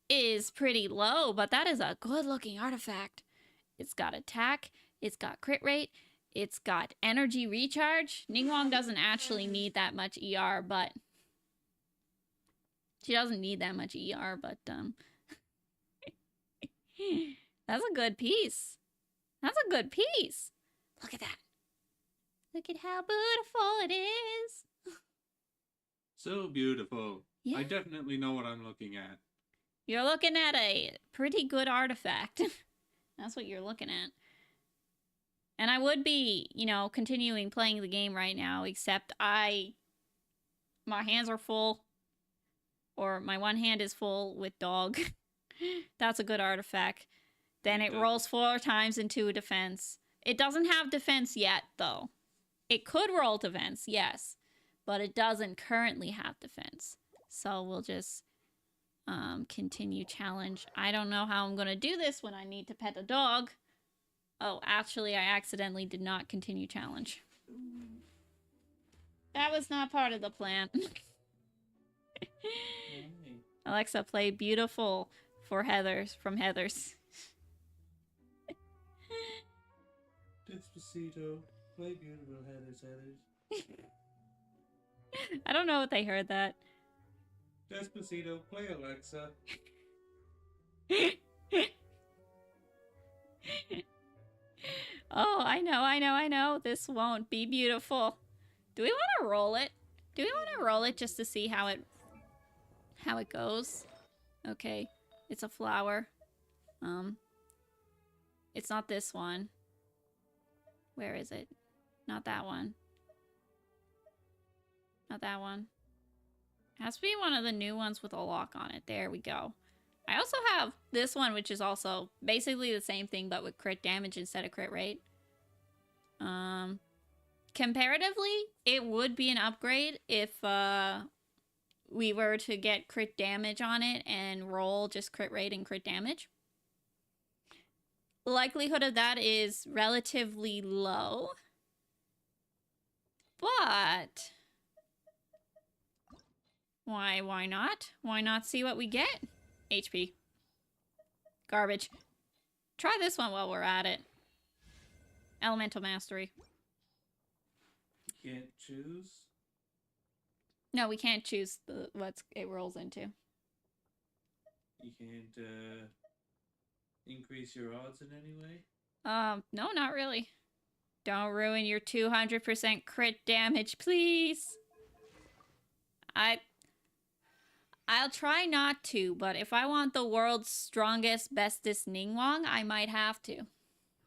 [SPEAKER 1] is pretty low, but that is a good-looking artifact. It's got attack, it's got crit rate, it's got energy recharge. Ningguang doesn't actually need that much ER, but... She doesn't need that much ER, but, that's a good piece. That's a good piece. Look at that. Look at how beautiful it is.
[SPEAKER 3] So beautiful.
[SPEAKER 1] Yeah.
[SPEAKER 3] I definitely know what I'm looking at.
[SPEAKER 1] You're looking at a pretty good artifact. That's what you're looking at. And I would be, you know, continuing playing the game right now, except my hands are full. Or my one hand is full with dog. That's a good artifact. Then it rolls 4 times into a defense. It doesn't have defense yet, though. It could roll defense, yes. But it doesn't currently have defense. So we'll just continue challenge. I don't know how I'm going to do this when I need to pet a dog. Oh, actually, I accidentally did not continue challenge. That was not part of the plan. Alexa, play Beautiful for Heathers from Heathers.
[SPEAKER 3] Despacito, play Beautiful Heathers.
[SPEAKER 1] I don't know if they heard that.
[SPEAKER 3] Despacito, play Alexa.
[SPEAKER 1] Oh, I know. This won't be beautiful. Do we want to roll it? Do we want to roll it just to see how it goes? Okay, it's a flower. It's not this one. Where is it? Not that one. Not that one. It has to be one of the new ones with a lock on it. There we go. I also have this one, which is also basically the same thing, but with crit damage instead of crit rate. Comparatively, it would be an upgrade if we were to get crit damage on it and roll just crit rate and crit damage. The likelihood of that is relatively low. But why not? Why not see what we get? HP. Garbage. Try this one while we're at it. Elemental Mastery.
[SPEAKER 3] Can't choose?
[SPEAKER 1] No, we can't choose what it rolls into.
[SPEAKER 3] You can't increase your odds in any way?
[SPEAKER 1] No, not really. Don't ruin your 200% crit damage, please. I'll try not to, but if I want the world's strongest, bestest Ningguang, I might have to.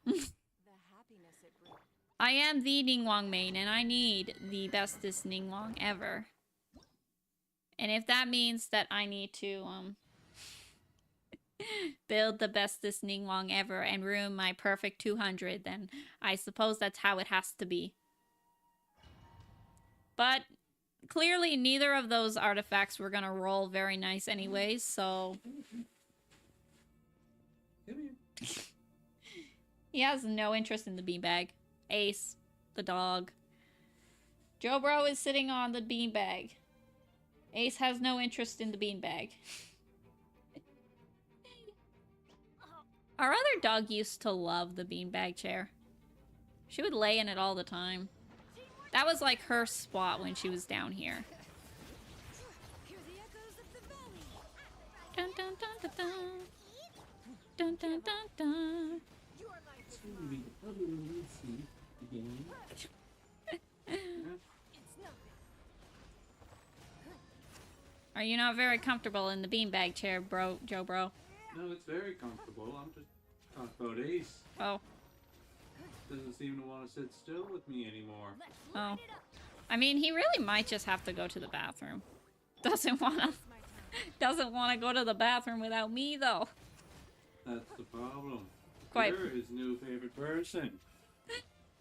[SPEAKER 5] The happiness it brings.
[SPEAKER 1] I am the Ningguang main, and I need the bestest Ningguang ever. And if that means that I need to, build the bestest Ningguang ever and ruin my perfect 200, then I suppose that's how it has to be. But clearly neither of those artifacts were gonna roll very nice anyways, so...
[SPEAKER 3] Come here.
[SPEAKER 1] He has no interest in the beanbag. Ace, the dog. Joe Bro is sitting on the beanbag. Ace has no interest in the beanbag. Our other dog used to love the beanbag chair. She would lay in it all the time. That was like her spot when she was down here.
[SPEAKER 4] Hear the echoes of the valley.
[SPEAKER 1] Dun dun dun dun dun. Dun dun dun dun.
[SPEAKER 4] You are my
[SPEAKER 2] It's gonna be the other Lucy again.
[SPEAKER 4] It's nothing.
[SPEAKER 1] Are you not very comfortable in the beanbag chair, bro, Joe bro?
[SPEAKER 2] No, it's very comfortable. I'm just talking about Ace.
[SPEAKER 1] Oh,
[SPEAKER 2] Doesn't seem to want to sit still with me anymore.
[SPEAKER 4] Let's
[SPEAKER 1] oh.
[SPEAKER 4] light it up.
[SPEAKER 1] I mean, he really might just have to go to the bathroom. Doesn't wanna go to the bathroom without me though.
[SPEAKER 2] That's the problem.
[SPEAKER 1] Quite.
[SPEAKER 2] You're his new favorite person.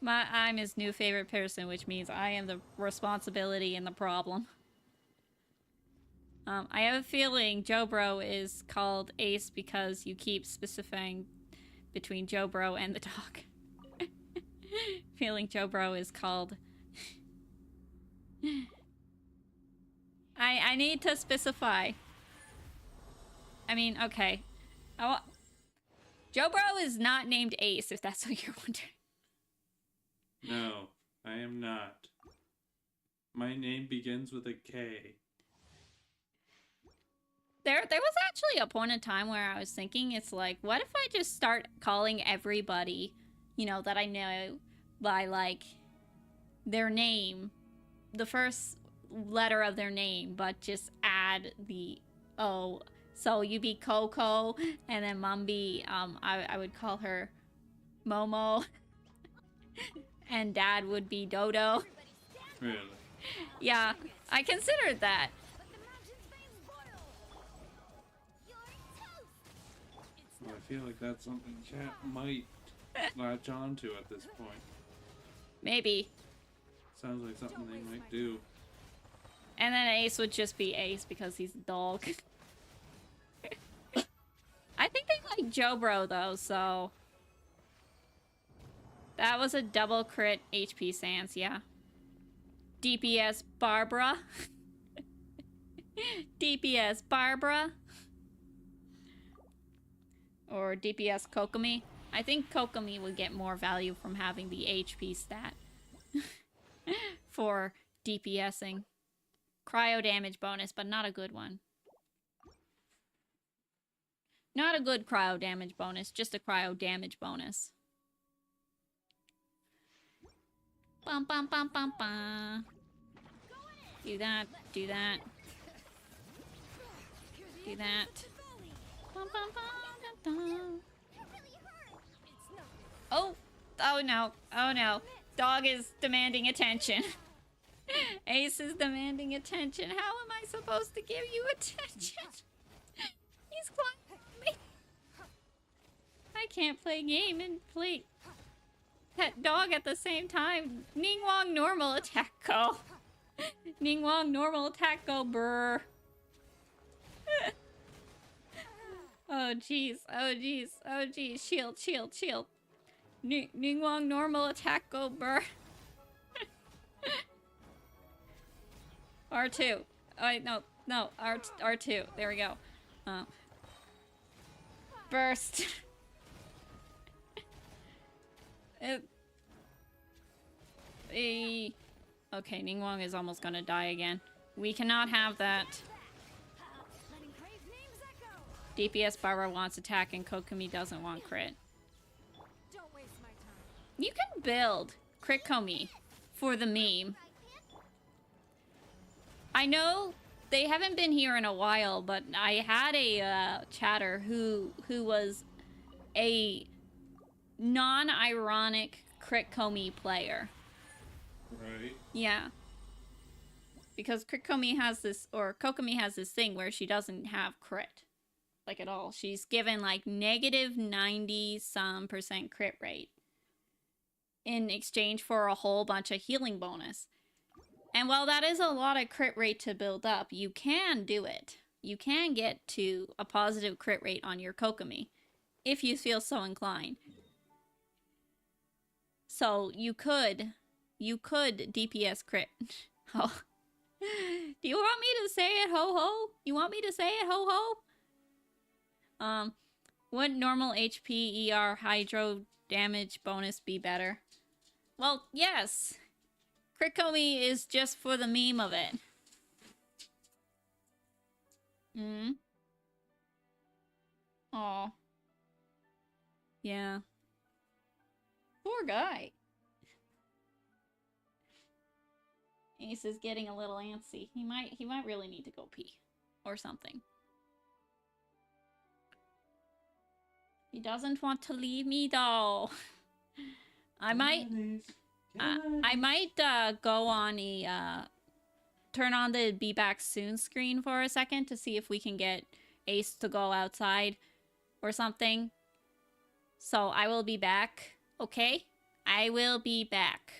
[SPEAKER 1] I'm his new favorite person, which means I am the responsibility and the problem. I have a feeling Joe Bro is called Ace because you keep specifying between Joe Bro and the dog. Feeling Joe Bro is called... I need to specify. I mean, okay. Joe Bro is not named Ace, if that's what you're wondering.
[SPEAKER 2] No, I am not. My name begins with a K.
[SPEAKER 1] There was actually a point in time where I was thinking, it's like, what if I just start calling everybody, you know, that I know by, like, their name, the first letter of their name, but just add the O. So you be Coco, and then Mom be, I would call her Momo, and Dad would be Dodo.
[SPEAKER 2] Really?
[SPEAKER 1] Yeah, I considered that.
[SPEAKER 4] But the mountain's veins boil. You're toast. It's
[SPEAKER 2] Well, I feel like that's something chat might latch on to at this point.
[SPEAKER 1] Maybe.
[SPEAKER 2] Sounds like something they might do.
[SPEAKER 1] And then Ace would just be Ace because he's a dog. I think they like Joe Bro though, so... That was a double crit HP Sans, yeah. DPS Barbara. DPS Barbara. Or DPS Kokomi. I think Kokomi would get more value from having the HP stat. For DPSing. Cryo damage bonus, but not a good one. Not a good cryo damage bonus, just a cryo damage bonus. Bum bum bum bum bum. Do that, do that. Do that. Bum bum bum dum dum. Oh! Oh no. Oh no. Dog is demanding attention. Ace is demanding attention. How am I supposed to give you attention? He's climbing me. I can't play game and play pet dog at the same time. Ningguang normal attack go. Ningguang normal attack go brr. Oh jeez. Oh jeez. Oh jeez. Shield, shield, shield. Ningguang normal attack go brr. R2. Oh, wait, no. No. R2. There we go. Burst. Okay, Ningguang is almost gonna die again. We cannot have that.
[SPEAKER 4] letting Crave names echo.
[SPEAKER 1] DPS Barbara wants attack and Kokomi doesn't want crit.
[SPEAKER 5] Don't waste my time.
[SPEAKER 1] You can build Crit Komi for the meme. I know they haven't been here in a while, but I had a chatter who was a non-ironic Crit Komi player.
[SPEAKER 2] Right.
[SPEAKER 1] Yeah. Because Crit Komi has this, or Kokomi has this thing where she doesn't have crit. Like at all. She's given like negative 90-some% crit rate. In exchange for a whole bunch of healing bonus. And while that is a lot of crit rate to build up, you can do it. You can get to a positive crit rate on your Kokomi. If you feel so inclined. So you could DPS crit. Oh. Do you want me to say it ho ho? You want me to say it ho ho? Would normal HP, ER, hydro damage bonus be better? Well, yes. Krikomi is just for the meme of it. Hmm? Aw. Yeah. Poor guy. Ace is getting a little antsy. He might really need to go pee. Or something. He doesn't want to leave me though. I might go on a turn on the be back soon screen for a second to see if we can get Ace to go outside or something. So I will be back, okay? I will be back.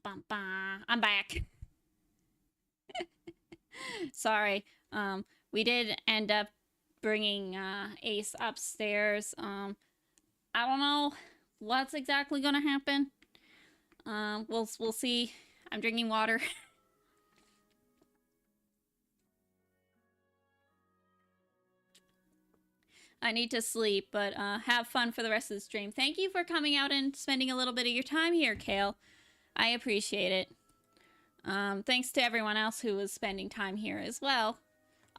[SPEAKER 1] Bum, bum. I'm back. Sorry. We did end up bringing Ace upstairs. I don't know what's exactly gonna happen. We'll see. I'm drinking water. I need to sleep, but have fun for the rest of the stream. Thank you for coming out and spending a little bit of your time here, Kale. I appreciate it. Thanks to everyone else who was spending time here as well.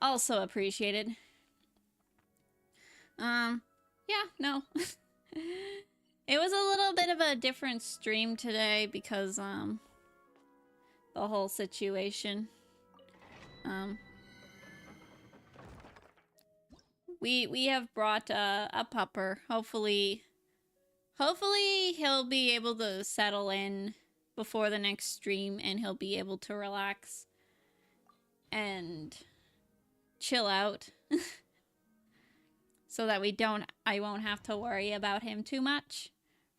[SPEAKER 1] Also appreciated. Yeah, no. It was a little bit of a different stream today because, the whole situation. We have brought a pupper. Hopefully he'll be able to settle in before the next stream and he'll be able to relax and chill out so that I won't have to worry about him too much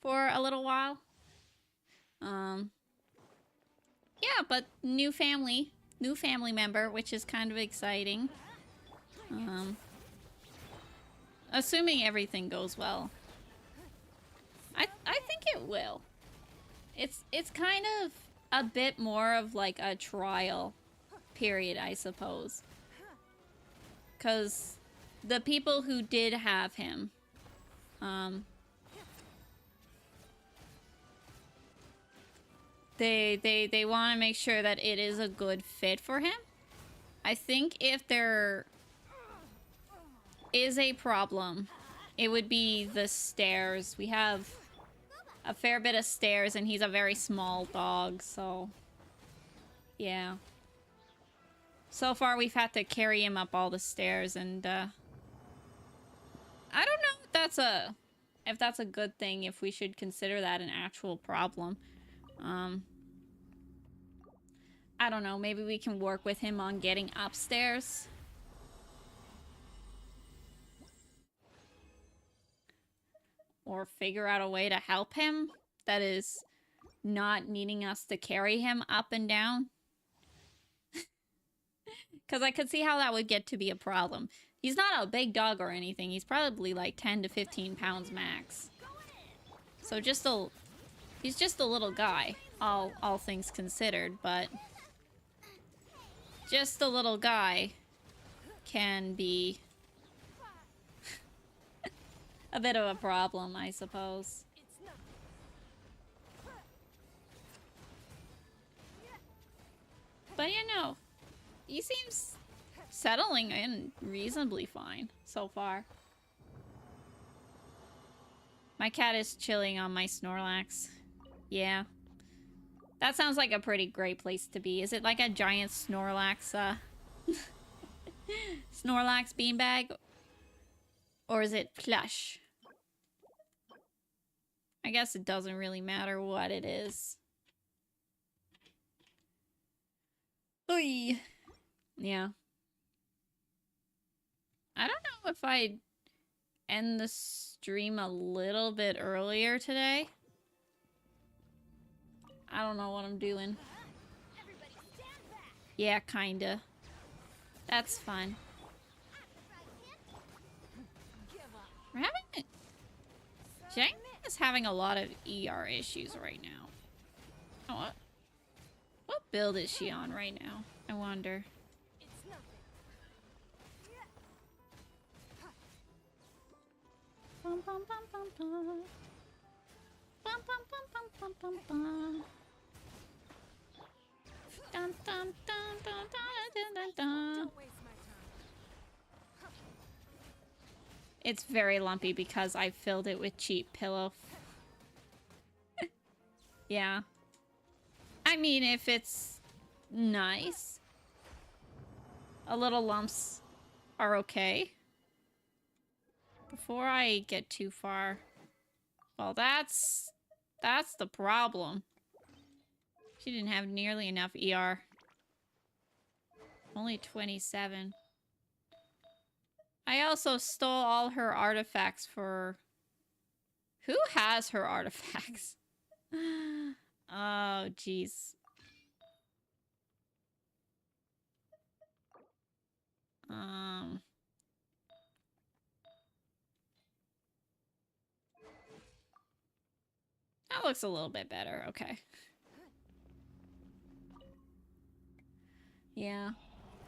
[SPEAKER 1] for a little while. Yeah, but new family member, which is kind of exciting. Assuming everything goes well. I think it will. It's kind of a bit more of like a trial period, I suppose. 'Cause the people who did have him, they want to make sure that it is a good fit for him. I think if there is a problem, it would be the stairs. We have a fair bit of stairs, and he's a very small dog, so yeah. So far, we've had to carry him up all the stairs, and I don't know if that's a good thing, if we should consider that an actual problem. I don't know, maybe we can work with him on getting upstairs. Or figure out a way to help him that is not needing us to carry him up and down. Because I could see how that would get to be a problem. He's not a big dog or anything. He's probably like 10 to 15 pounds max. So he's just a little guy, all things considered, but just a little guy can be a bit of a problem, I suppose.
[SPEAKER 4] It's nothing.
[SPEAKER 1] But you know, he seems settling in reasonably fine so far. My cat is chilling on my Snorlax. Yeah. That sounds like a pretty great place to be. Is it like a giant Snorlax, Snorlax beanbag? Or is it plush? I guess it doesn't really matter what it is. Oy. Yeah. I don't know if I'd end the stream a little bit earlier today. I don't know what I'm doing.
[SPEAKER 4] Everybody stand back.
[SPEAKER 1] Yeah, kinda. That's fun.
[SPEAKER 4] Give up.
[SPEAKER 1] We're having... Jang is having a lot of ER issues right now. Oh, what build is she on right now? I wonder.
[SPEAKER 4] It's nothing.
[SPEAKER 1] Bum, bum, bum, bum, bum. Bum, bum, bum, bum, bum, bum. Dun, dun, dun, dun, dun, dun, dun.
[SPEAKER 5] Don't waste my time.
[SPEAKER 1] It's very lumpy because I filled it with cheap pillow. Yeah. I mean, if it's nice, a little lumps are okay. Before I get too far. Well, that's the problem. She didn't have nearly enough ER. Only 27. I also stole all her artifacts for... Who has her artifacts? Oh, jeez. That looks a little bit better. Okay. Yeah.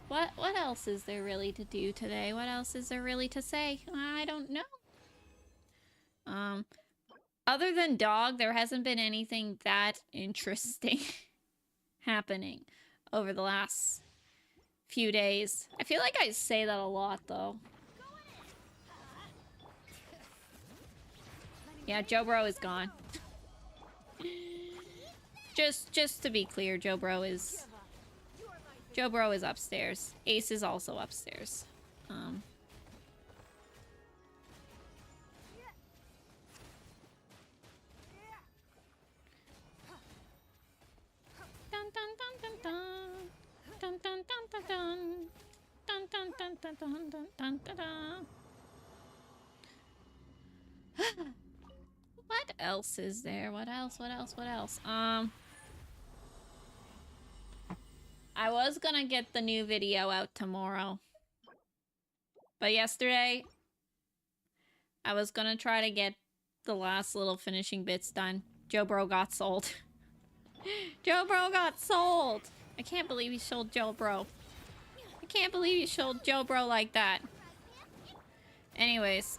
[SPEAKER 1] What else is there really to do today? What else is there really to say? I don't know. Other than dog, there hasn't been anything that interesting happening over the last few days. I feel like I say that a lot, though. Yeah, Joe Bro is gone. Just to be clear, Joe Bro is upstairs. Ace is also upstairs. Dun dun dun dun dun. Dun dun dun dun dun. Dun dun dun dun dun dun dun dun dun. What else is there? What else? I was gonna get the new video out tomorrow. But yesterday, I was gonna try to get the last little finishing bits done. Joe Bro got sold. Joe Bro got sold! I can't believe he sold Joe Bro. I can't believe he sold Joe Bro like that. Anyways.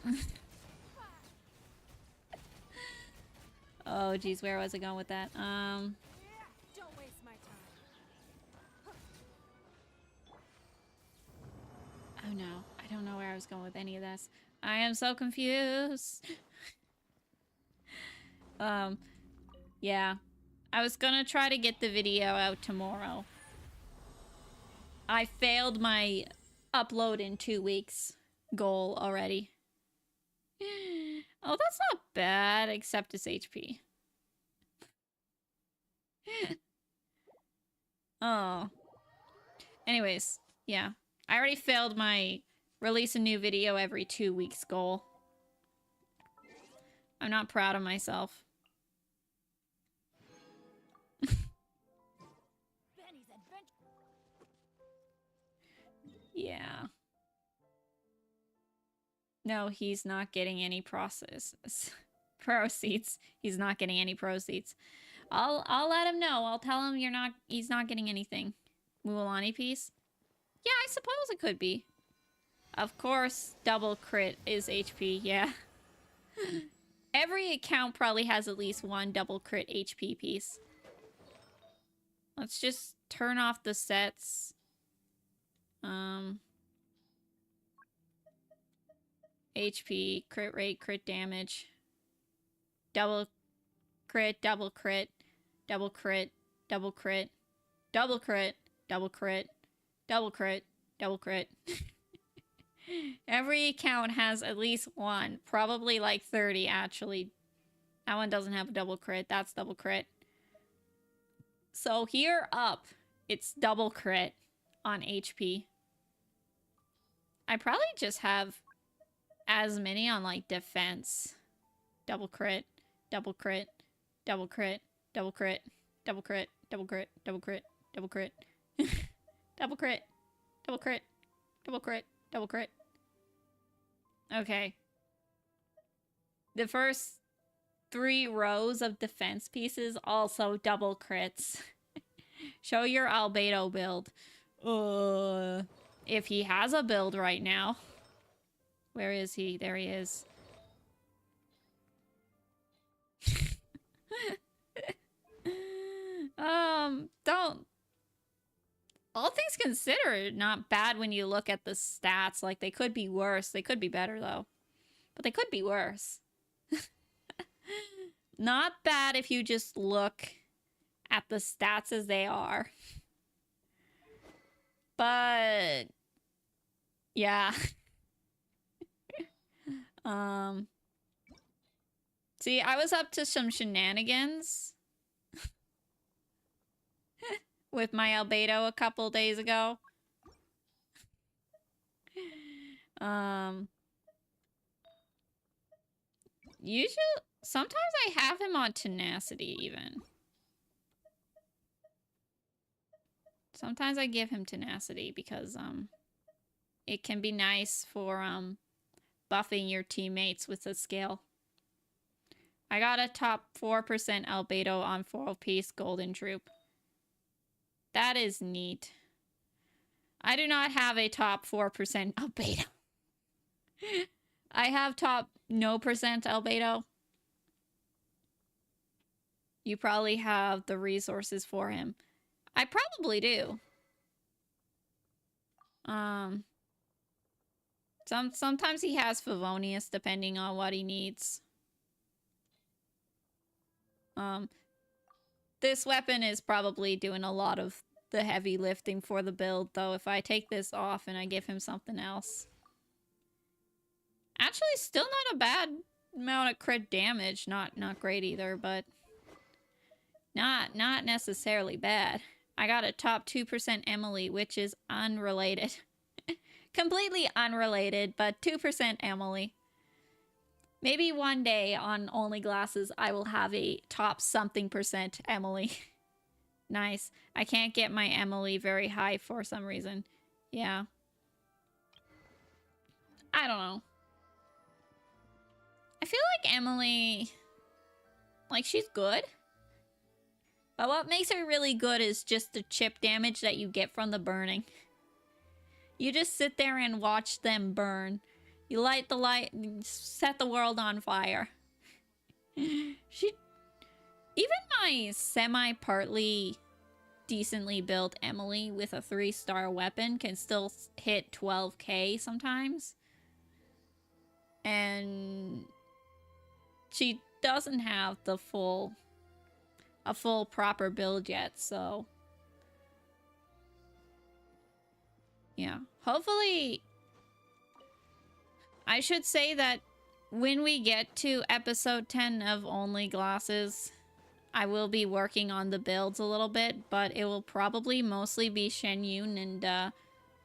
[SPEAKER 1] Oh, geez, where was I going with that?
[SPEAKER 5] Don't waste my time.
[SPEAKER 1] Oh no, I don't know where I was going with any of this. I am so confused. Yeah. I was gonna try to get the video out tomorrow. I failed my upload in 2 weeks goal already. Oh, that's not bad, except it's HP. Oh. Anyways, yeah. I already failed my release a new video every 2 weeks goal. I'm not proud of myself.
[SPEAKER 4] Benny's adventure.
[SPEAKER 1] Yeah. No, he's not getting any proceeds. He's not getting any proceeds. I'll let him know. I'll tell him he's not getting anything. Mualani piece? Yeah, I suppose it could be. Of course, double crit is HP, yeah. Every account probably has at least one double crit HP piece. Let's just turn off the sets. HP, crit rate, crit damage. Double crit, double crit, double crit, double crit, double crit, double crit, double crit, double crit. Every account has at least one. Probably like 30, actually. That one doesn't have a double crit. That's double crit. So here up, it's double crit on HP. I probably just have as many on like defense. Double crit, double crit, double crit, double crit, double crit, double crit, double crit, double crit, double crit, double crit, double crit, double crit. Okay. The first 3 rows of defense pieces also double crits. Show your Albedo build. If he has a build right now. Where is he? There he is. Don't. All things considered, not bad when you look at the stats. Like, they could be worse. They could be better, though. But they could be worse. Not bad if you just look at the stats as they are. But... yeah. See, I was up to some shenanigans with my Albedo a couple days ago. Usually, sometimes I have him on tenacity even. Sometimes I give him tenacity because, it can be nice for, buffing your teammates with a skill. I got a top 4% Albedo on 4-piece Golden Troop. That is neat. I do not have a top 4% Albedo. I have top no percent Albedo. You probably have the resources for him. I probably do. Sometimes he has Favonius depending on what he needs. This weapon is probably doing a lot of the heavy lifting for the build, though. If I take this off and I give him something else. Actually, still not a bad amount of crit damage. Not great either, but not necessarily bad. I got a top 2% Emily, which is unrelated. Completely unrelated, but 2% Emily. Maybe one day on Only Glasses, I will have a top something percent Emily. Nice. I can't get my Emily very high for some reason. Yeah. I don't know. I feel like Emily... like, she's good. But what makes her really good is just the chip damage that you get from the burning. You just sit there and watch them burn. You light the light, set the world on fire. She... even my semi-partly decently built Emily with a 3-star weapon can still hit 12k sometimes. And she doesn't have the a full proper build yet, so yeah. Hopefully, I should say that when we get to episode 10 of Only Glasses, I will be working on the builds a little bit, but it will probably mostly be Shen Yun and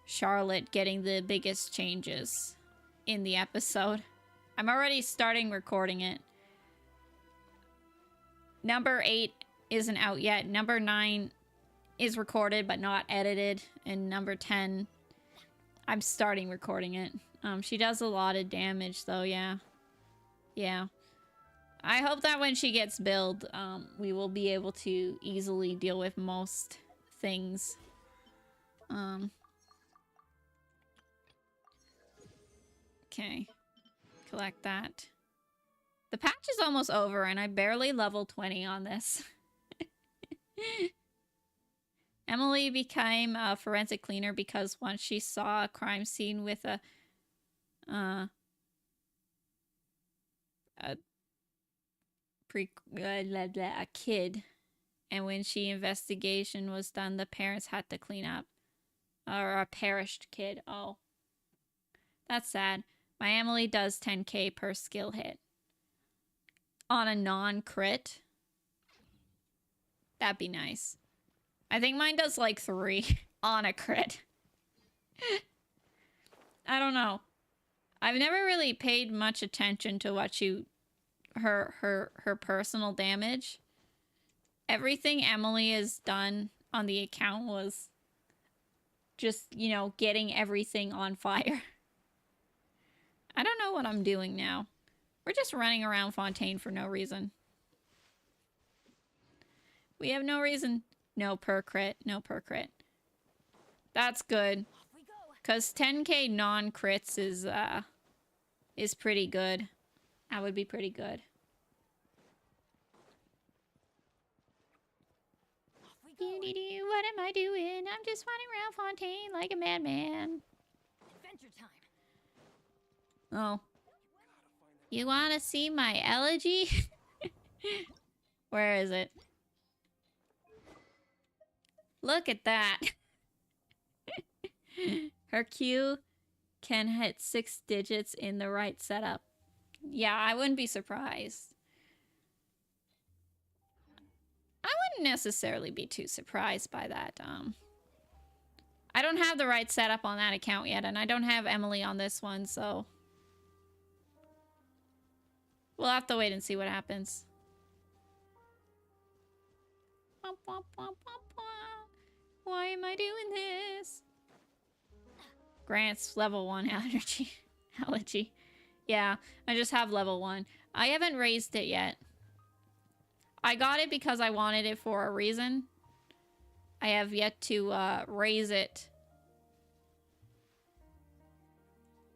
[SPEAKER 1] Charlotte getting the biggest changes in the episode. I'm already starting recording it. Number 8 isn't out yet. Number 9 is recorded but not edited. And number 10, I'm starting recording it. She does a lot of damage though, yeah. Yeah. I hope that when she gets build, we will be able to easily deal with most things. Okay. Collect that. The patch is almost over, and I barely level 20 on this. Emily became a forensic cleaner because once she saw a crime scene with a kid, and when she investigation was done, the parents had to clean up. Or a perished kid. Oh. That's sad. My Emily does 10k per skill hit. On a non-crit. That'd be nice. I think mine does like 3 on a crit. I don't know. I've never really paid much attention to what her personal damage. Everything Emily has done on the account was just, you know, getting everything on fire. I don't know what I'm doing now. We're just running around Fontaine for no reason. We have no reason. No per crit. No per crit. That's good. Because 10k non-crits is pretty good. That would be pretty good. What am I doing? I'm just running around Fontaine like a madman.
[SPEAKER 4] Adventure time.
[SPEAKER 1] Oh. You want to see my elegy? Where is it? Look at that. Her Q can hit 6 digits in the right setup. Yeah, I wouldn't be surprised. I wouldn't necessarily be too surprised by that. I don't have the right setup on that account yet, and I don't have Emily on this one, so we'll have to wait and see what happens. Why am I doing this? Grants level 1 allergy. Yeah, I just have level 1. I haven't raised it yet. I got it because I wanted it for a reason. I have yet to raise it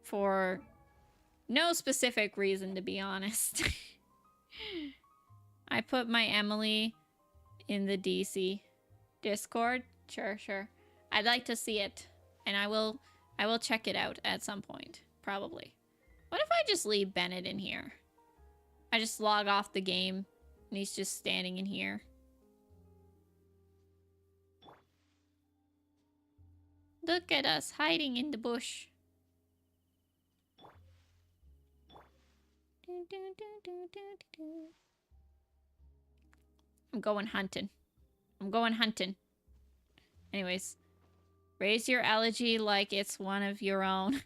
[SPEAKER 1] for no specific reason, to be honest. I put my Emily in the DC Discord. Sure. I'd like to see it, and I will check it out at some point, probably. What if I just leave Bennett in here? I just log off the game, and he's just standing in here. Look at us hiding in the bush. I'm going hunting. Anyways, raise your elegy like it's one of your own.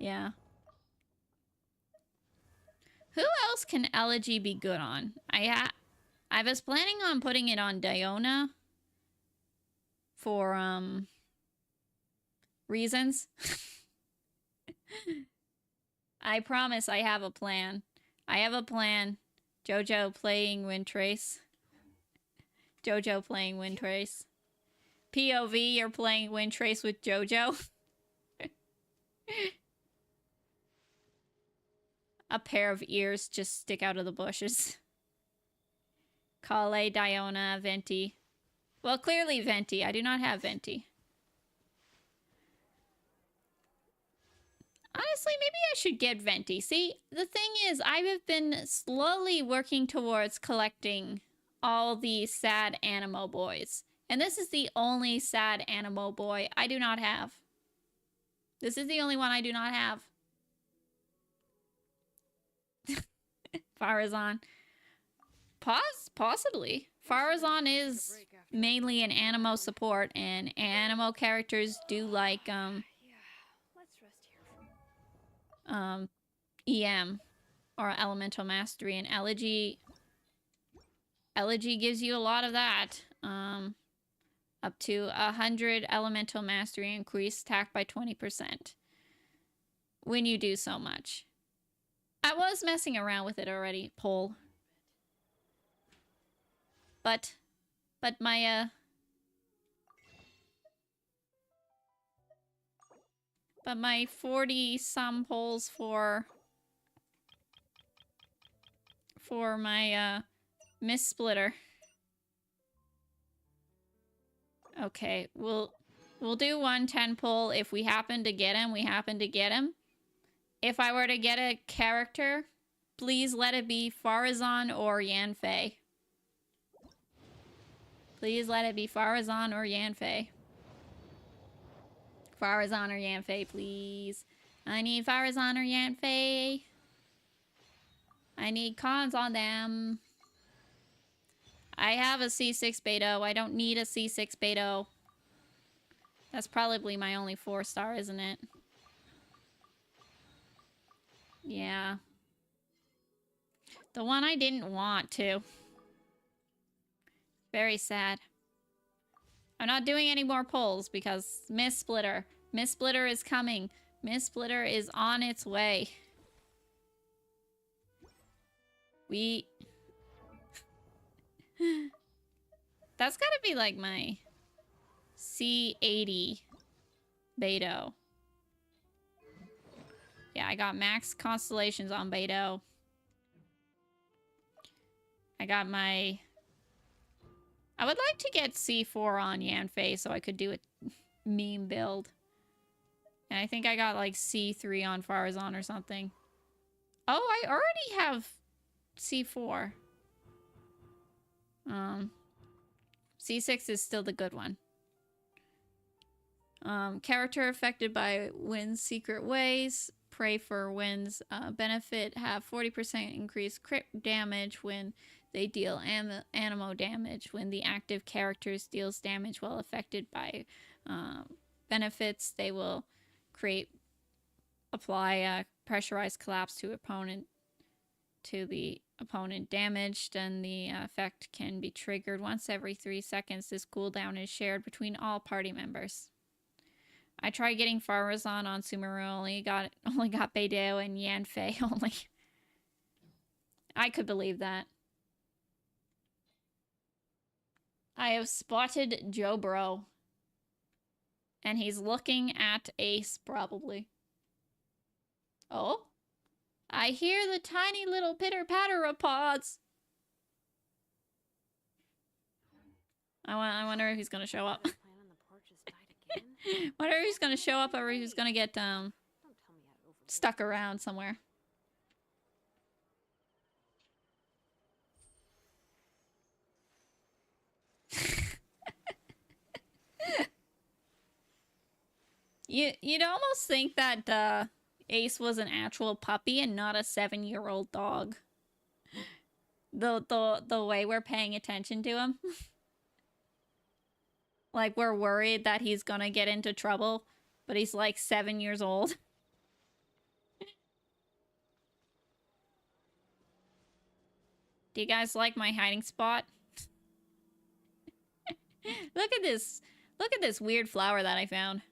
[SPEAKER 1] Yeah. Who else can elegy be good on? I was planning on putting it on Diona for reasons. I promise I have a plan. Jojo playing Windtrace. POV, you're playing Windtrace with Jojo. A pair of ears just stick out of the bushes. Kale, Diona, Venti. Well, clearly Venti. I do not have Venti. Honestly, maybe I should get Venti. See, the thing is, I have been slowly working towards collecting all the sad Animo boys. And this is the only sad Animo boy I do not have. This is the only one I do not have. Farazan. Possibly. Farazan is mainly an Animo support, and Animo characters do like,
[SPEAKER 5] Let's rest here.
[SPEAKER 1] EM, or Elemental Mastery, and Elegy gives you a lot of that. Up to 100 Elemental Mastery, increase attack by 20% when you do so much. I was messing around with it already, Pole. But my but my 40 some polls for for my, Miss Splitter. Okay, we'll do 110 pull. If we happen to get him, we happen to get him. If I were to get a character, please let it be Farazan or Yanfei. Please let it be Farazan or Yanfei. Farazan or Yanfei, please. I need Farazan or Yanfei. I need cons on them. I have a C6 Beto. I don't need a C6 Beto. That's probably my only 4-star, isn't it? Yeah. The one I didn't want to. Very sad. I'm not doing any more polls because Miss Splitter. Miss Splitter is coming. Miss Splitter is on its way. That's gotta be like my C80 Beto. Yeah, I got max constellations on Beto. I got my... I would like to get C4 on Yanfei so I could do a meme build. And I think I got like C3 on Farazan or something. Oh, I already have C4. C6 is still the good one. Character affected by Wynn's secret ways. Pray for Wynn's benefit. Have 40% increased crit damage when they deal animo damage. When the active characters deals damage while affected by benefits, they will apply a pressurized collapse to the opponent damaged, and the effect can be triggered once every 3 seconds. This cooldown is shared between all party members. I tried getting Farazan on Sumeru, only got Beidou and Yanfei only. I could believe that. I have spotted Joe Bro. And he's looking at Ace, probably. Oh? I hear the tiny little pitter-patter of pods. I wonder if he's gonna show up. Wonder if he's gonna show up or if he's gonna get stuck around somewhere. You'd almost think that Ace was an actual puppy and not a 7-year-old dog. The way we're paying attention to him. Like, we're worried that he's gonna get into trouble, but he's like 7 years old. Do you guys like my hiding spot? Look at this. Look at this weird flower that I found.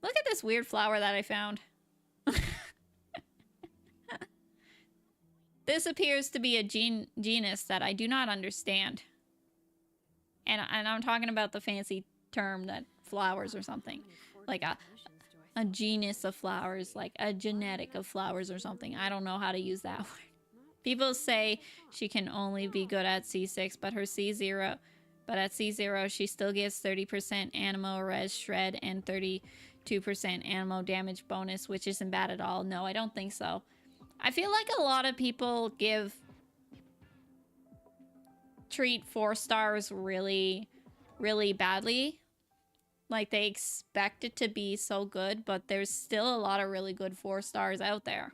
[SPEAKER 1] Look at this weird flower that I found. This appears to be a genus that I do not understand. And I'm talking about the fancy term that flowers or something. Like a genus of flowers, like a genetic of flowers or something. I don't know how to use that word. People say she can only be good at C6, but her C0... But at C0, she still gives 30% animo res shred and 32% animo damage bonus, which isn't bad at all. No, I don't think so. I feel like a lot of people treat 4 stars really, really badly. Like, they expect it to be so good, but there's still a lot of really good 4 stars out there.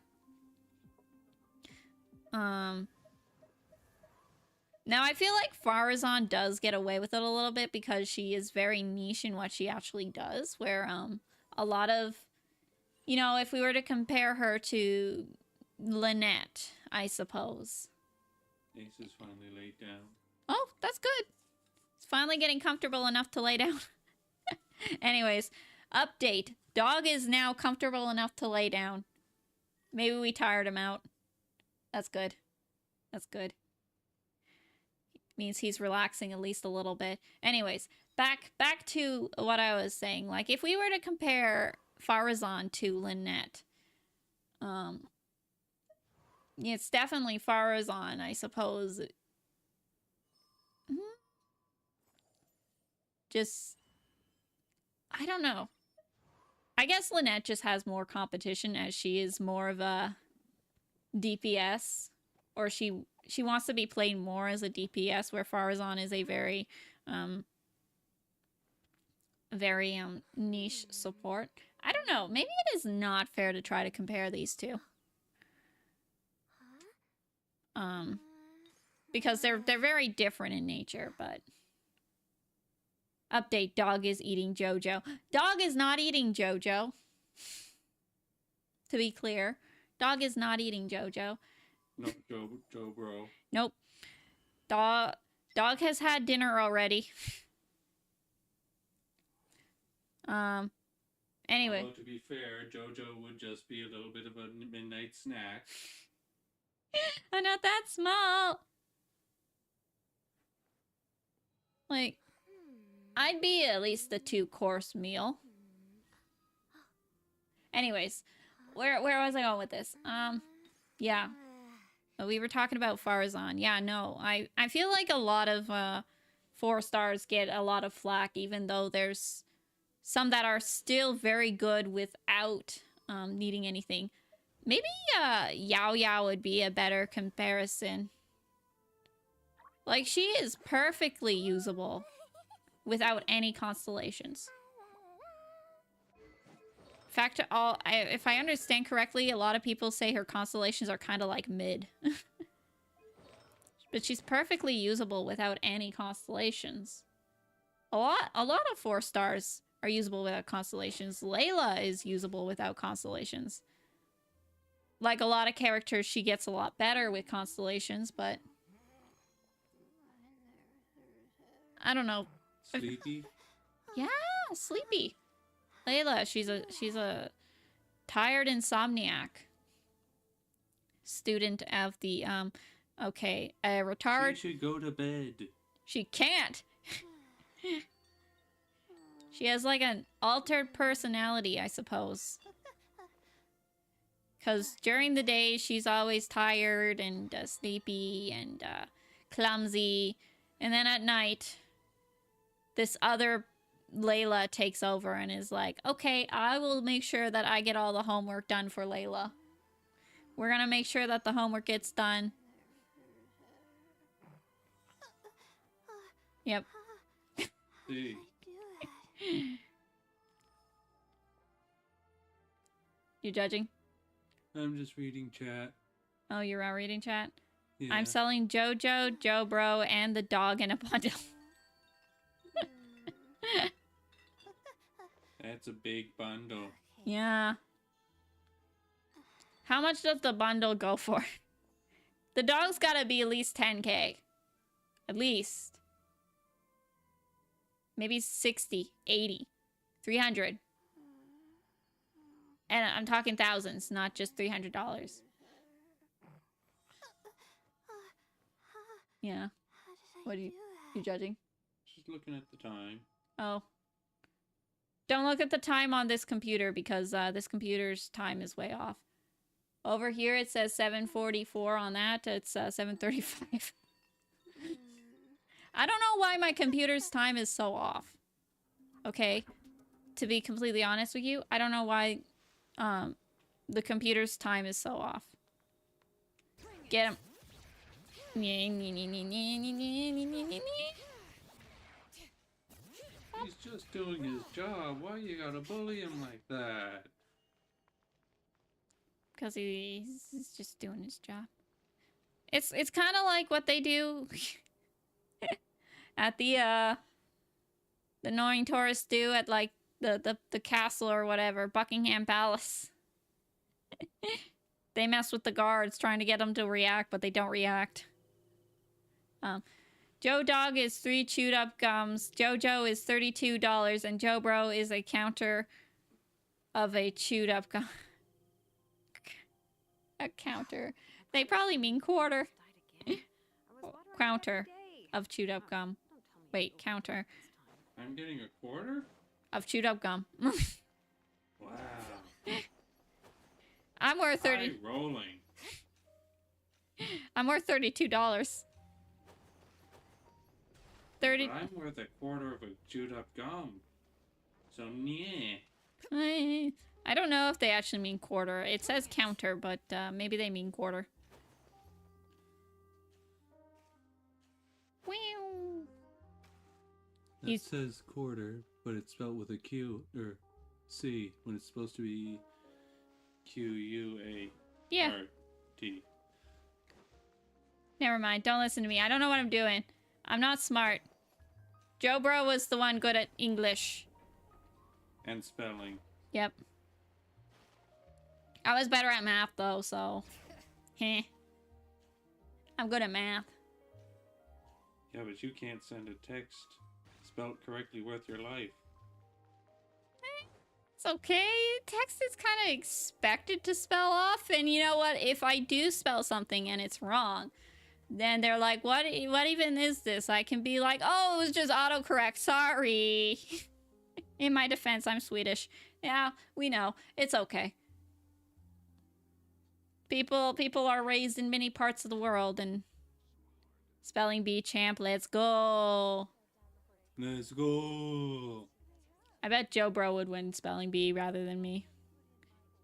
[SPEAKER 1] Now, I feel like Farazan does get away with it a little bit because she is very niche in what she actually does, where a lot of, you know, if we were to compare her to Lynette, I suppose.
[SPEAKER 2] Ace is finally laid down.
[SPEAKER 1] Oh, that's good. It's finally getting comfortable enough to lay down. Anyways, update. Dog is now comfortable enough to lay down. Maybe we tired him out. That's good. That's good. Means he's relaxing at least a little bit. Anyways, back to what I was saying. Like, if we were to compare Farazan to Lynette, it's definitely Farazan, I suppose. Just, I don't know. I guess Lynette just has more competition as she is more of a DPS, or she wants to be played more as a DPS, where Farazan is a very niche support. I don't know. Maybe it is not fair to try to compare these two. Because they're very different in nature, but update, dog is eating Jojo. Dog is not eating Jojo. To be clear, dog is not eating Jojo.
[SPEAKER 2] No, Joe bro.
[SPEAKER 1] Nope. Dog has had dinner already. Anyway.
[SPEAKER 2] Although, to be fair, Jojo would just be a little bit of a midnight snack.
[SPEAKER 1] I'm not that small. Like, I'd be at least a 2-course meal. Anyways, where was I going with this? Yeah. We were talking about Farazan. Yeah, no, I feel like a lot of 4 stars get a lot of flack, even though there's some that are still very good without needing anything. Maybe Yao Yao would be a better comparison. Like, she is perfectly usable without any constellations. In fact, if I understand correctly, a lot of people say her constellations are kind of like mid. But she's perfectly usable without any constellations. A lot of 4 stars are usable without constellations. Layla is usable without constellations. Like a lot of characters, she gets a lot better with constellations, but I don't know.
[SPEAKER 2] Sleepy?
[SPEAKER 1] Yeah, sleepy. Layla, she's a tired insomniac. Student of the okay, a retard.
[SPEAKER 2] She should go to bed.
[SPEAKER 1] She can't. She has like an altered personality, I suppose. Because during the day, she's always tired and sleepy and clumsy. And then at night, this other Layla takes over and is like, okay, I will make sure that I get all the homework done for Layla. We're going to make sure that the homework gets done. Yep.
[SPEAKER 2] See.
[SPEAKER 1] You judging?
[SPEAKER 2] I'm just reading chat.
[SPEAKER 1] Oh, you're out reading chat?
[SPEAKER 2] Yeah.
[SPEAKER 1] I'm selling Jojo, Joe Bro, and the dog in a bundle.
[SPEAKER 2] That's a big bundle.
[SPEAKER 1] Yeah. How much does the bundle go for? The dog's gotta be at least 10K. At least. Maybe 60, 80, 300. And I'm talking thousands, not just $300. Yeah. What are you judging?
[SPEAKER 2] Just looking at the time.
[SPEAKER 1] Oh. Don't look at the time on this computer because this computer's time is way off. Over here it says 7:44 on that. It's 7:35. I don't know why my computer's time is so off. Okay? To be completely honest with you, I don't know why the computer's time is so off. Get him.
[SPEAKER 2] He's just doing his job. Why you gotta bully him like that?
[SPEAKER 1] Because he's just doing his job. It's kind of like what they do at the annoying tourists do at like the castle or whatever, Buckingham Palace. They mess with the guards trying to get them to react, but they don't react. Joe Dog is 3 chewed up gums. Jojo is $32, and Joe Bro is a counter of a chewed up gum. A counter. They probably mean quarter. Counter of chewed up gum. Wait, counter
[SPEAKER 2] I'm getting a quarter?
[SPEAKER 1] of chewed up gum.
[SPEAKER 2] Wow.
[SPEAKER 1] I'm worth 30.
[SPEAKER 2] High rolling.
[SPEAKER 1] I'm worth $32. 30.
[SPEAKER 3] But I'm worth a quarter of a chewed up gum. So, yeah.
[SPEAKER 1] I don't know if they actually mean quarter. It says counter, but maybe they mean quarter. Wow.
[SPEAKER 2] It says quarter, but it's spelled with a Q or C when it's supposed to be QUART.
[SPEAKER 1] Yeah. Never mind. Don't listen to me. I don't know what I'm doing. I'm not smart. Joe Bro was the one good at English.
[SPEAKER 3] And spelling.
[SPEAKER 1] Yep. I was better at math, though, so... Heh. I'm good at math.
[SPEAKER 3] Yeah, but you can't send a text spelled correctly worth your life.
[SPEAKER 1] It's okay. Text is kind of expected to spell off, and you know what? If I do spell something and it's wrong, then they're like, what even is this? I can be like, oh, it was just autocorrect. Sorry. In my defense, I'm Swedish. Yeah, we know. It's okay. People are raised in many parts of the world, and spelling bee champ, let's go.
[SPEAKER 2] Let's go.
[SPEAKER 1] I bet Joe Bro would win spelling bee rather than me.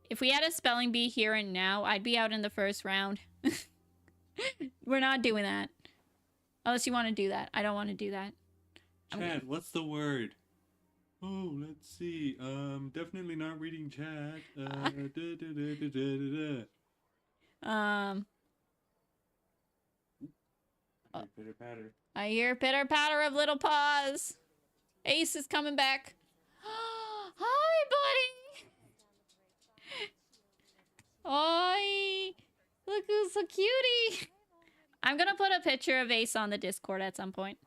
[SPEAKER 1] If we had a spelling bee here and now, I'd be out in the first round. We're not doing that. Unless you want to do that. I don't want to do that.
[SPEAKER 2] Chat, what's the word? Oh, let's see. Definitely not reading chat.
[SPEAKER 3] Pitter patter.
[SPEAKER 1] I hear pitter patter of little paws. Ace is coming back. Hi, buddy. Oi. Look who's so cutie. I'm gonna put a picture of Ace on the Discord at some point.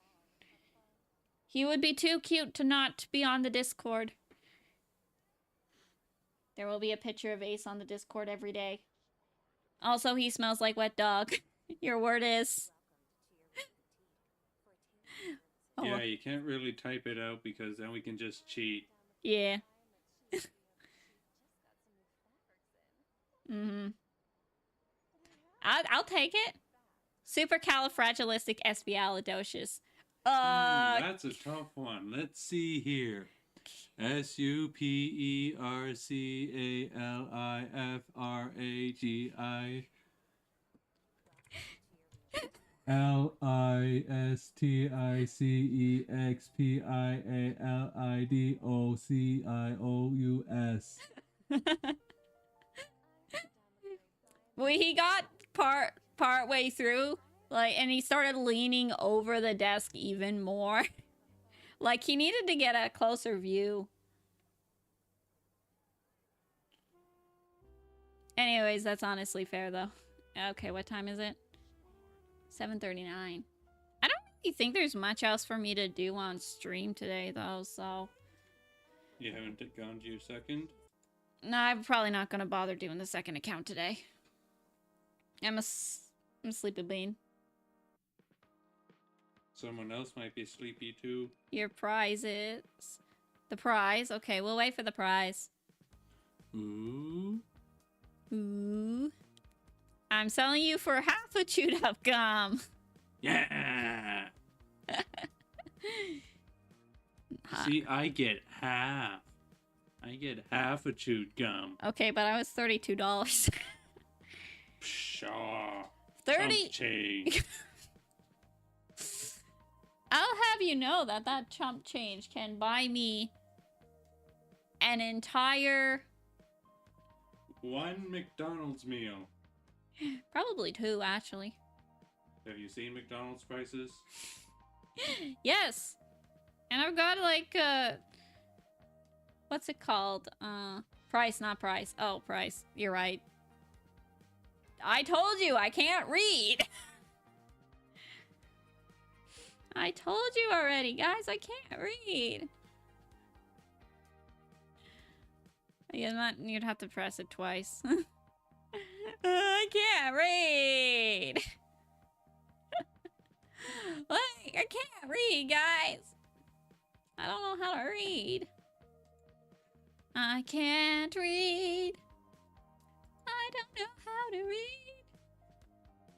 [SPEAKER 1] He would be too cute to not be on the Discord. There will be a picture of Ace on the Discord every day. Also, he smells like wet dog. Your word is... Oh.
[SPEAKER 3] Yeah, you can't really type it out because then we can just cheat.
[SPEAKER 1] Yeah. Mm-hmm. I'll take it. Supercalifragilisticexpialidocious.
[SPEAKER 2] That's a tough one. Let's see here. SUPERCALIFRAGI LISTICEXPIALIDOCIOUS.
[SPEAKER 1] Well, he got part way through, like, and he started leaning over the desk even more. Like, he needed to get a closer view. Anyways, that's honestly fair, though. Okay, what time is it? 7:39. I don't really think there's much else for me to do on stream today, though, so...
[SPEAKER 3] You haven't gone to your second?
[SPEAKER 1] No, I'm probably not gonna bother doing the second account today. I'm a sleepy bean.
[SPEAKER 3] Someone else might be sleepy too.
[SPEAKER 1] Your prize is... The prize? Okay, we'll wait for the prize.
[SPEAKER 2] Ooh.
[SPEAKER 1] Ooh. I'm selling you for half a chewed up gum.
[SPEAKER 2] Yeah. See, I get half. I get half a chewed gum.
[SPEAKER 1] Okay, but I was $32.
[SPEAKER 3] Pshaw.
[SPEAKER 1] 30
[SPEAKER 3] Chump change.
[SPEAKER 1] I'll have you know that that chump change can buy me an entire...
[SPEAKER 3] One McDonald's meal.
[SPEAKER 1] Probably two, actually.
[SPEAKER 3] Have you seen McDonald's prices?
[SPEAKER 1] Yes! And I've got, like, what's it called? Price, not price. Oh, price. You're right. I told you I can't read! I told you already, guys. I can't read. You'd have to press it twice. I can't read! Like, I can't read, guys! I don't know how to read. I can't read. I don't know how to read.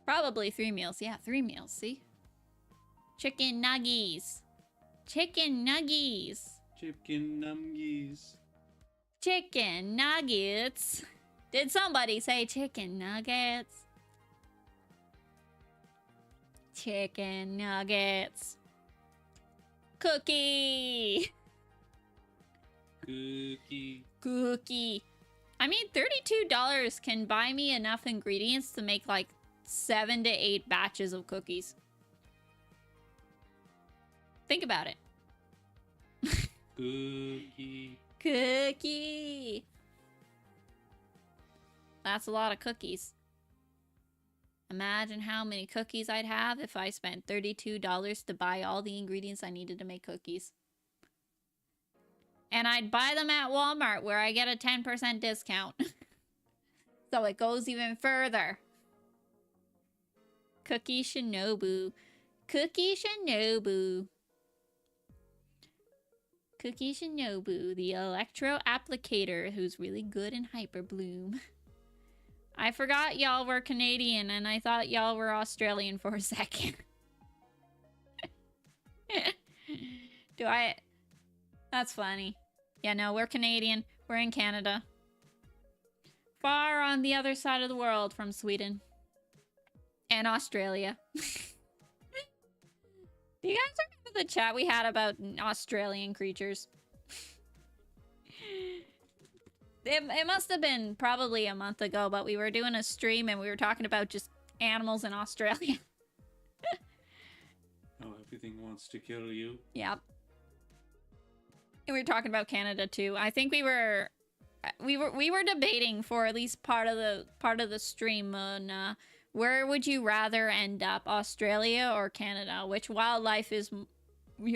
[SPEAKER 1] Probably 3 meals. Yeah, 3 meals, see? Chicken nuggies. Chicken nuggies.
[SPEAKER 3] Chicken nuggies.
[SPEAKER 1] Chicken nuggets. Did somebody say chicken nuggets? Chicken nuggets. Cookie. Cookie. I mean, $32 can buy me enough ingredients to make like 7 to 8 batches of cookies. Think about it.
[SPEAKER 3] Cookie.
[SPEAKER 1] Cookie. That's a lot of cookies. Imagine how many cookies I'd have if I spent $32 to buy all the ingredients I needed to make cookies. And I'd buy them at Walmart where I get a 10% discount. So it goes even further. Cookie Shinobu. Cookie Shinobu. Cookie Shinobu, the electro applicator who's really good in Hyper Bloom. I forgot y'all were Canadian and I thought y'all were Australian for a second. That's funny. Yeah, no, we're Canadian. We're in Canada. Far on the other side of the world from Sweden. And Australia. Do you guys remember the chat we had about Australian creatures? It must have been probably a month ago, but we were doing a stream and we were talking about just animals in Australia.
[SPEAKER 3] Oh, everything wants to kill you.
[SPEAKER 1] Yep. And we were talking about Canada too. I think we were debating for at least part of the stream on where would you rather end up, Australia or Canada? Which wildlife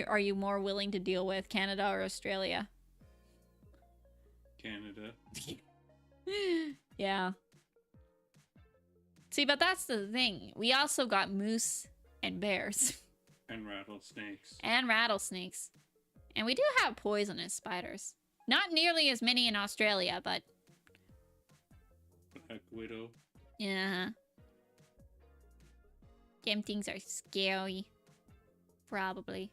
[SPEAKER 1] are you more willing to deal with, Canada or Australia?
[SPEAKER 3] Canada.
[SPEAKER 1] Yeah. See, but that's the thing. We also got moose and bears.
[SPEAKER 3] And rattlesnakes.
[SPEAKER 1] And rattlesnakes. And we do have poisonous spiders. Not nearly as many in Australia, but...
[SPEAKER 3] Black widow.
[SPEAKER 1] Yeah. Them things are scary. Probably.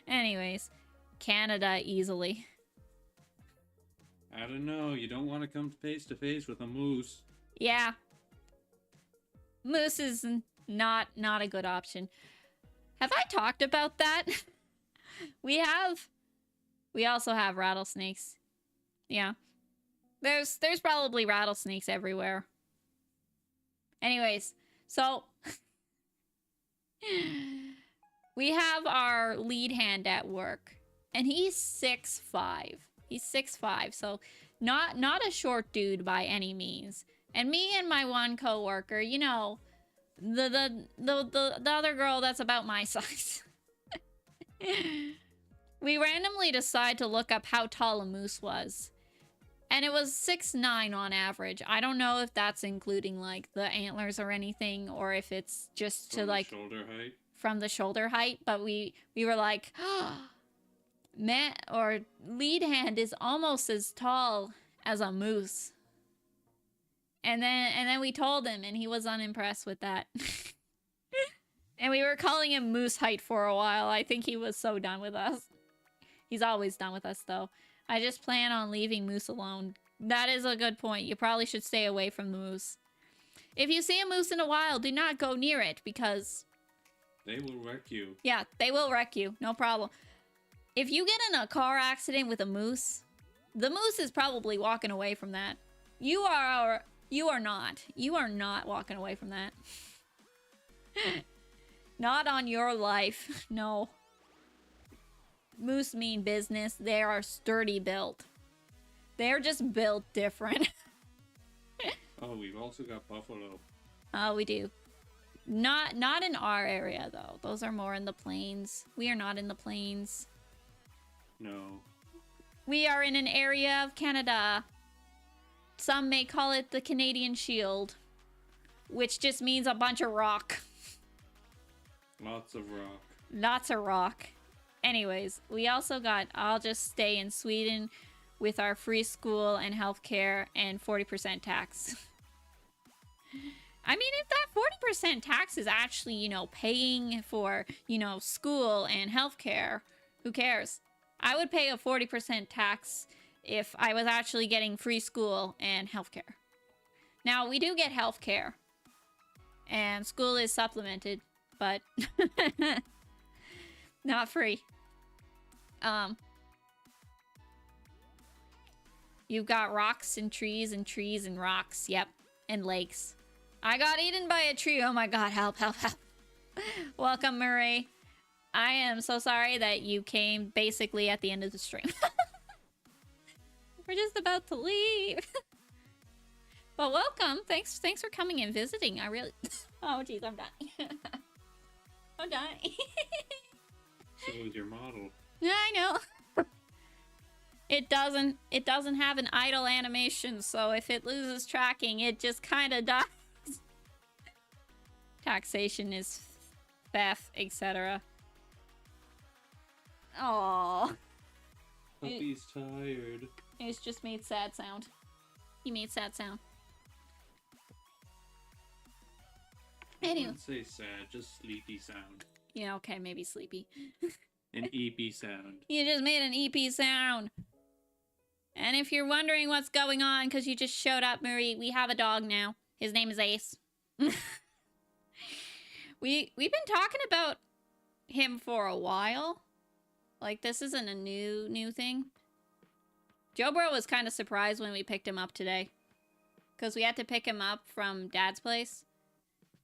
[SPEAKER 1] Anyways. Canada easily.
[SPEAKER 3] I don't know. You don't want to come face to face with a moose.
[SPEAKER 1] Yeah. Moose is not a good option. Have I talked about that? We also have rattlesnakes. Yeah. There's probably rattlesnakes everywhere. Anyways, so we have our lead hand at work and he's 6'5". He's 6'5", so not a short dude by any means. And me and my one coworker, you know, the other girl that's about my size. We randomly decide to look up how tall a moose was. And it was 6'9" on average. I don't know if that's including like the antlers or anything, or if it's just to like
[SPEAKER 3] shoulder height.
[SPEAKER 1] From the shoulder height, but we were like, oh, man, or lead hand is almost as tall as a moose. And then we told him and he was unimpressed with that. And we were calling him moose height for a while. I think he was so done with us. He's always done with us though. I just plan on leaving moose alone. That is a good point. You probably should stay away from the moose. If you see a moose in the wild, do not go near it because...
[SPEAKER 3] they will wreck you. Yeah,
[SPEAKER 1] they will wreck you. No problem. If you get in a car accident with a moose, the moose is probably walking away from that. You are not. You are not walking away from that. Not on your life. No. Moose mean business. They are sturdy built. They're just built different.
[SPEAKER 3] Oh, we've also got buffalo.
[SPEAKER 1] Oh, we do. Not in our area though. Those are more in the plains. We are not in the plains.
[SPEAKER 3] No.
[SPEAKER 1] We are in an area of Canada. Some may call it the Canadian Shield, which just means a bunch of rock.
[SPEAKER 3] Lots of rock.
[SPEAKER 1] Lots of rock. Anyways, we also got I'll just stay in Sweden with our free school and healthcare and 40% tax. I mean, if that 40% tax is actually, you know, paying for, you know, school and healthcare, who cares? I would pay a 40% tax if I was actually getting free school and healthcare. Now, we do get healthcare, and school is supplemented, but not free. You've got rocks and trees and rocks, yep, and lakes. I got eaten by a tree. Oh my god, help, help, help. Welcome, Marie. I am so sorry that you came basically at the end of the stream. We're just about to leave. But welcome. Thanks for coming and visiting. I really... Oh, jeez, I'm dying. I'm dying.
[SPEAKER 3] So is your model.
[SPEAKER 1] Yeah, I know. It doesn't have an idle animation, so if it loses tracking, it just kind of dies. Taxation is theft, etc. Aww.
[SPEAKER 3] Puppy's tired.
[SPEAKER 1] He's just made sad sound. He made sad sound.
[SPEAKER 3] I
[SPEAKER 1] Anyway.
[SPEAKER 3] wouldn't say sad, just sleepy sound.
[SPEAKER 1] Yeah, okay, maybe sleepy.
[SPEAKER 3] An EP sound.
[SPEAKER 1] You just made an EP sound. And if you're wondering what's going on because you just showed up, Marie, we have a dog now. His name is Ace. We've been talking about him for a while. Like, this isn't a new thing. Joe Bro was kind of surprised when we picked him up today. Because we had to pick him up from Dad's place.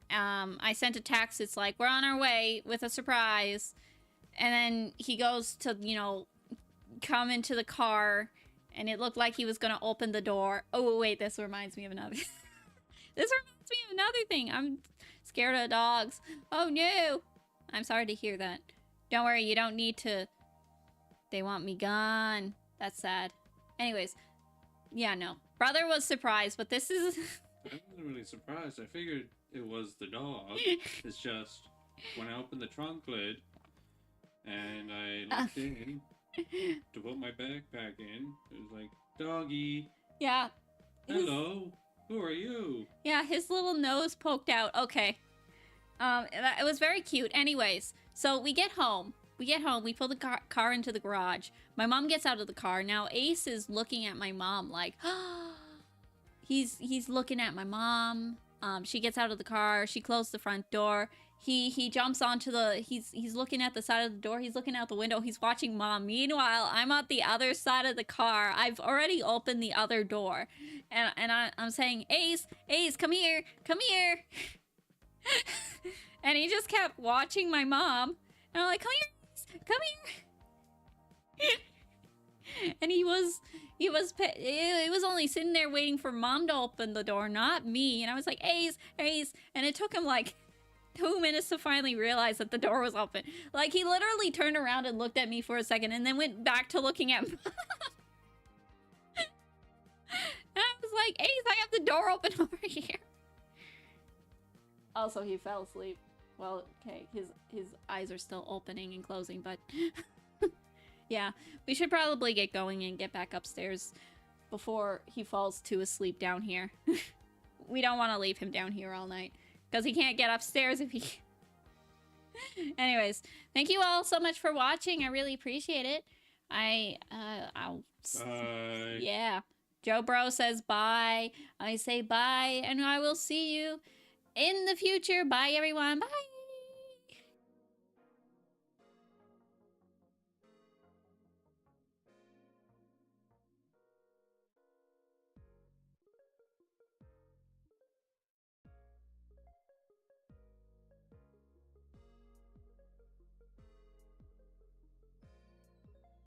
[SPEAKER 1] I sent a text, it's like, we're on our way with a surprise. And then he goes to, you know, come into the car. And it looked like he was going to open the door. Oh, wait, this reminds me of another... This reminds me of another thing. I'm scared of dogs. Oh, no. I'm sorry to hear that. Don't worry, you don't need to... They want me gone. That's sad. Anyways. Yeah, no. Brother was surprised, but this is...
[SPEAKER 3] I wasn't really surprised. I figured it was the dog. It's just when I opened the trunk lid and I looked in to put my backpack in, it was like, doggy.
[SPEAKER 1] Yeah.
[SPEAKER 3] Hello. Who are you?
[SPEAKER 1] Yeah, his little nose poked out. Okay. It was very cute. Anyways, so we get home. We pull the car into the garage. My mom gets out of the car. Now Ace is looking at my mom like, he's looking at my mom. She gets out of the car. She closed the front door. He jumps onto the, he's looking at the side of the door. He's looking out the window. He's watching Mom. Meanwhile, I'm at the other side of the car. I've already opened the other door. And I'm saying, Ace, come here. And he just kept watching my mom. And I'm like, come here, Ace, come here. And he was only sitting there waiting for Mom to open the door, not me. And I was like, Ace. And it took him like 2 minutes to finally realize that the door was open. Like, he literally turned around and looked at me for a second and then went back to looking at Mom. And I was like, Ace, I have the door open over here. Also, he fell asleep. Well, okay, his eyes are still opening and closing, but... Yeah, we should probably get going and get back upstairs before he falls to asleep down here. We don't want to leave him down here all night, because he can't get upstairs if he... Anyways, thank you all so much for watching. I really appreciate it. I'll...
[SPEAKER 3] Bye.
[SPEAKER 1] Yeah. Joe Bro says bye. I say bye, and I will see you in the future. Bye, everyone. Bye.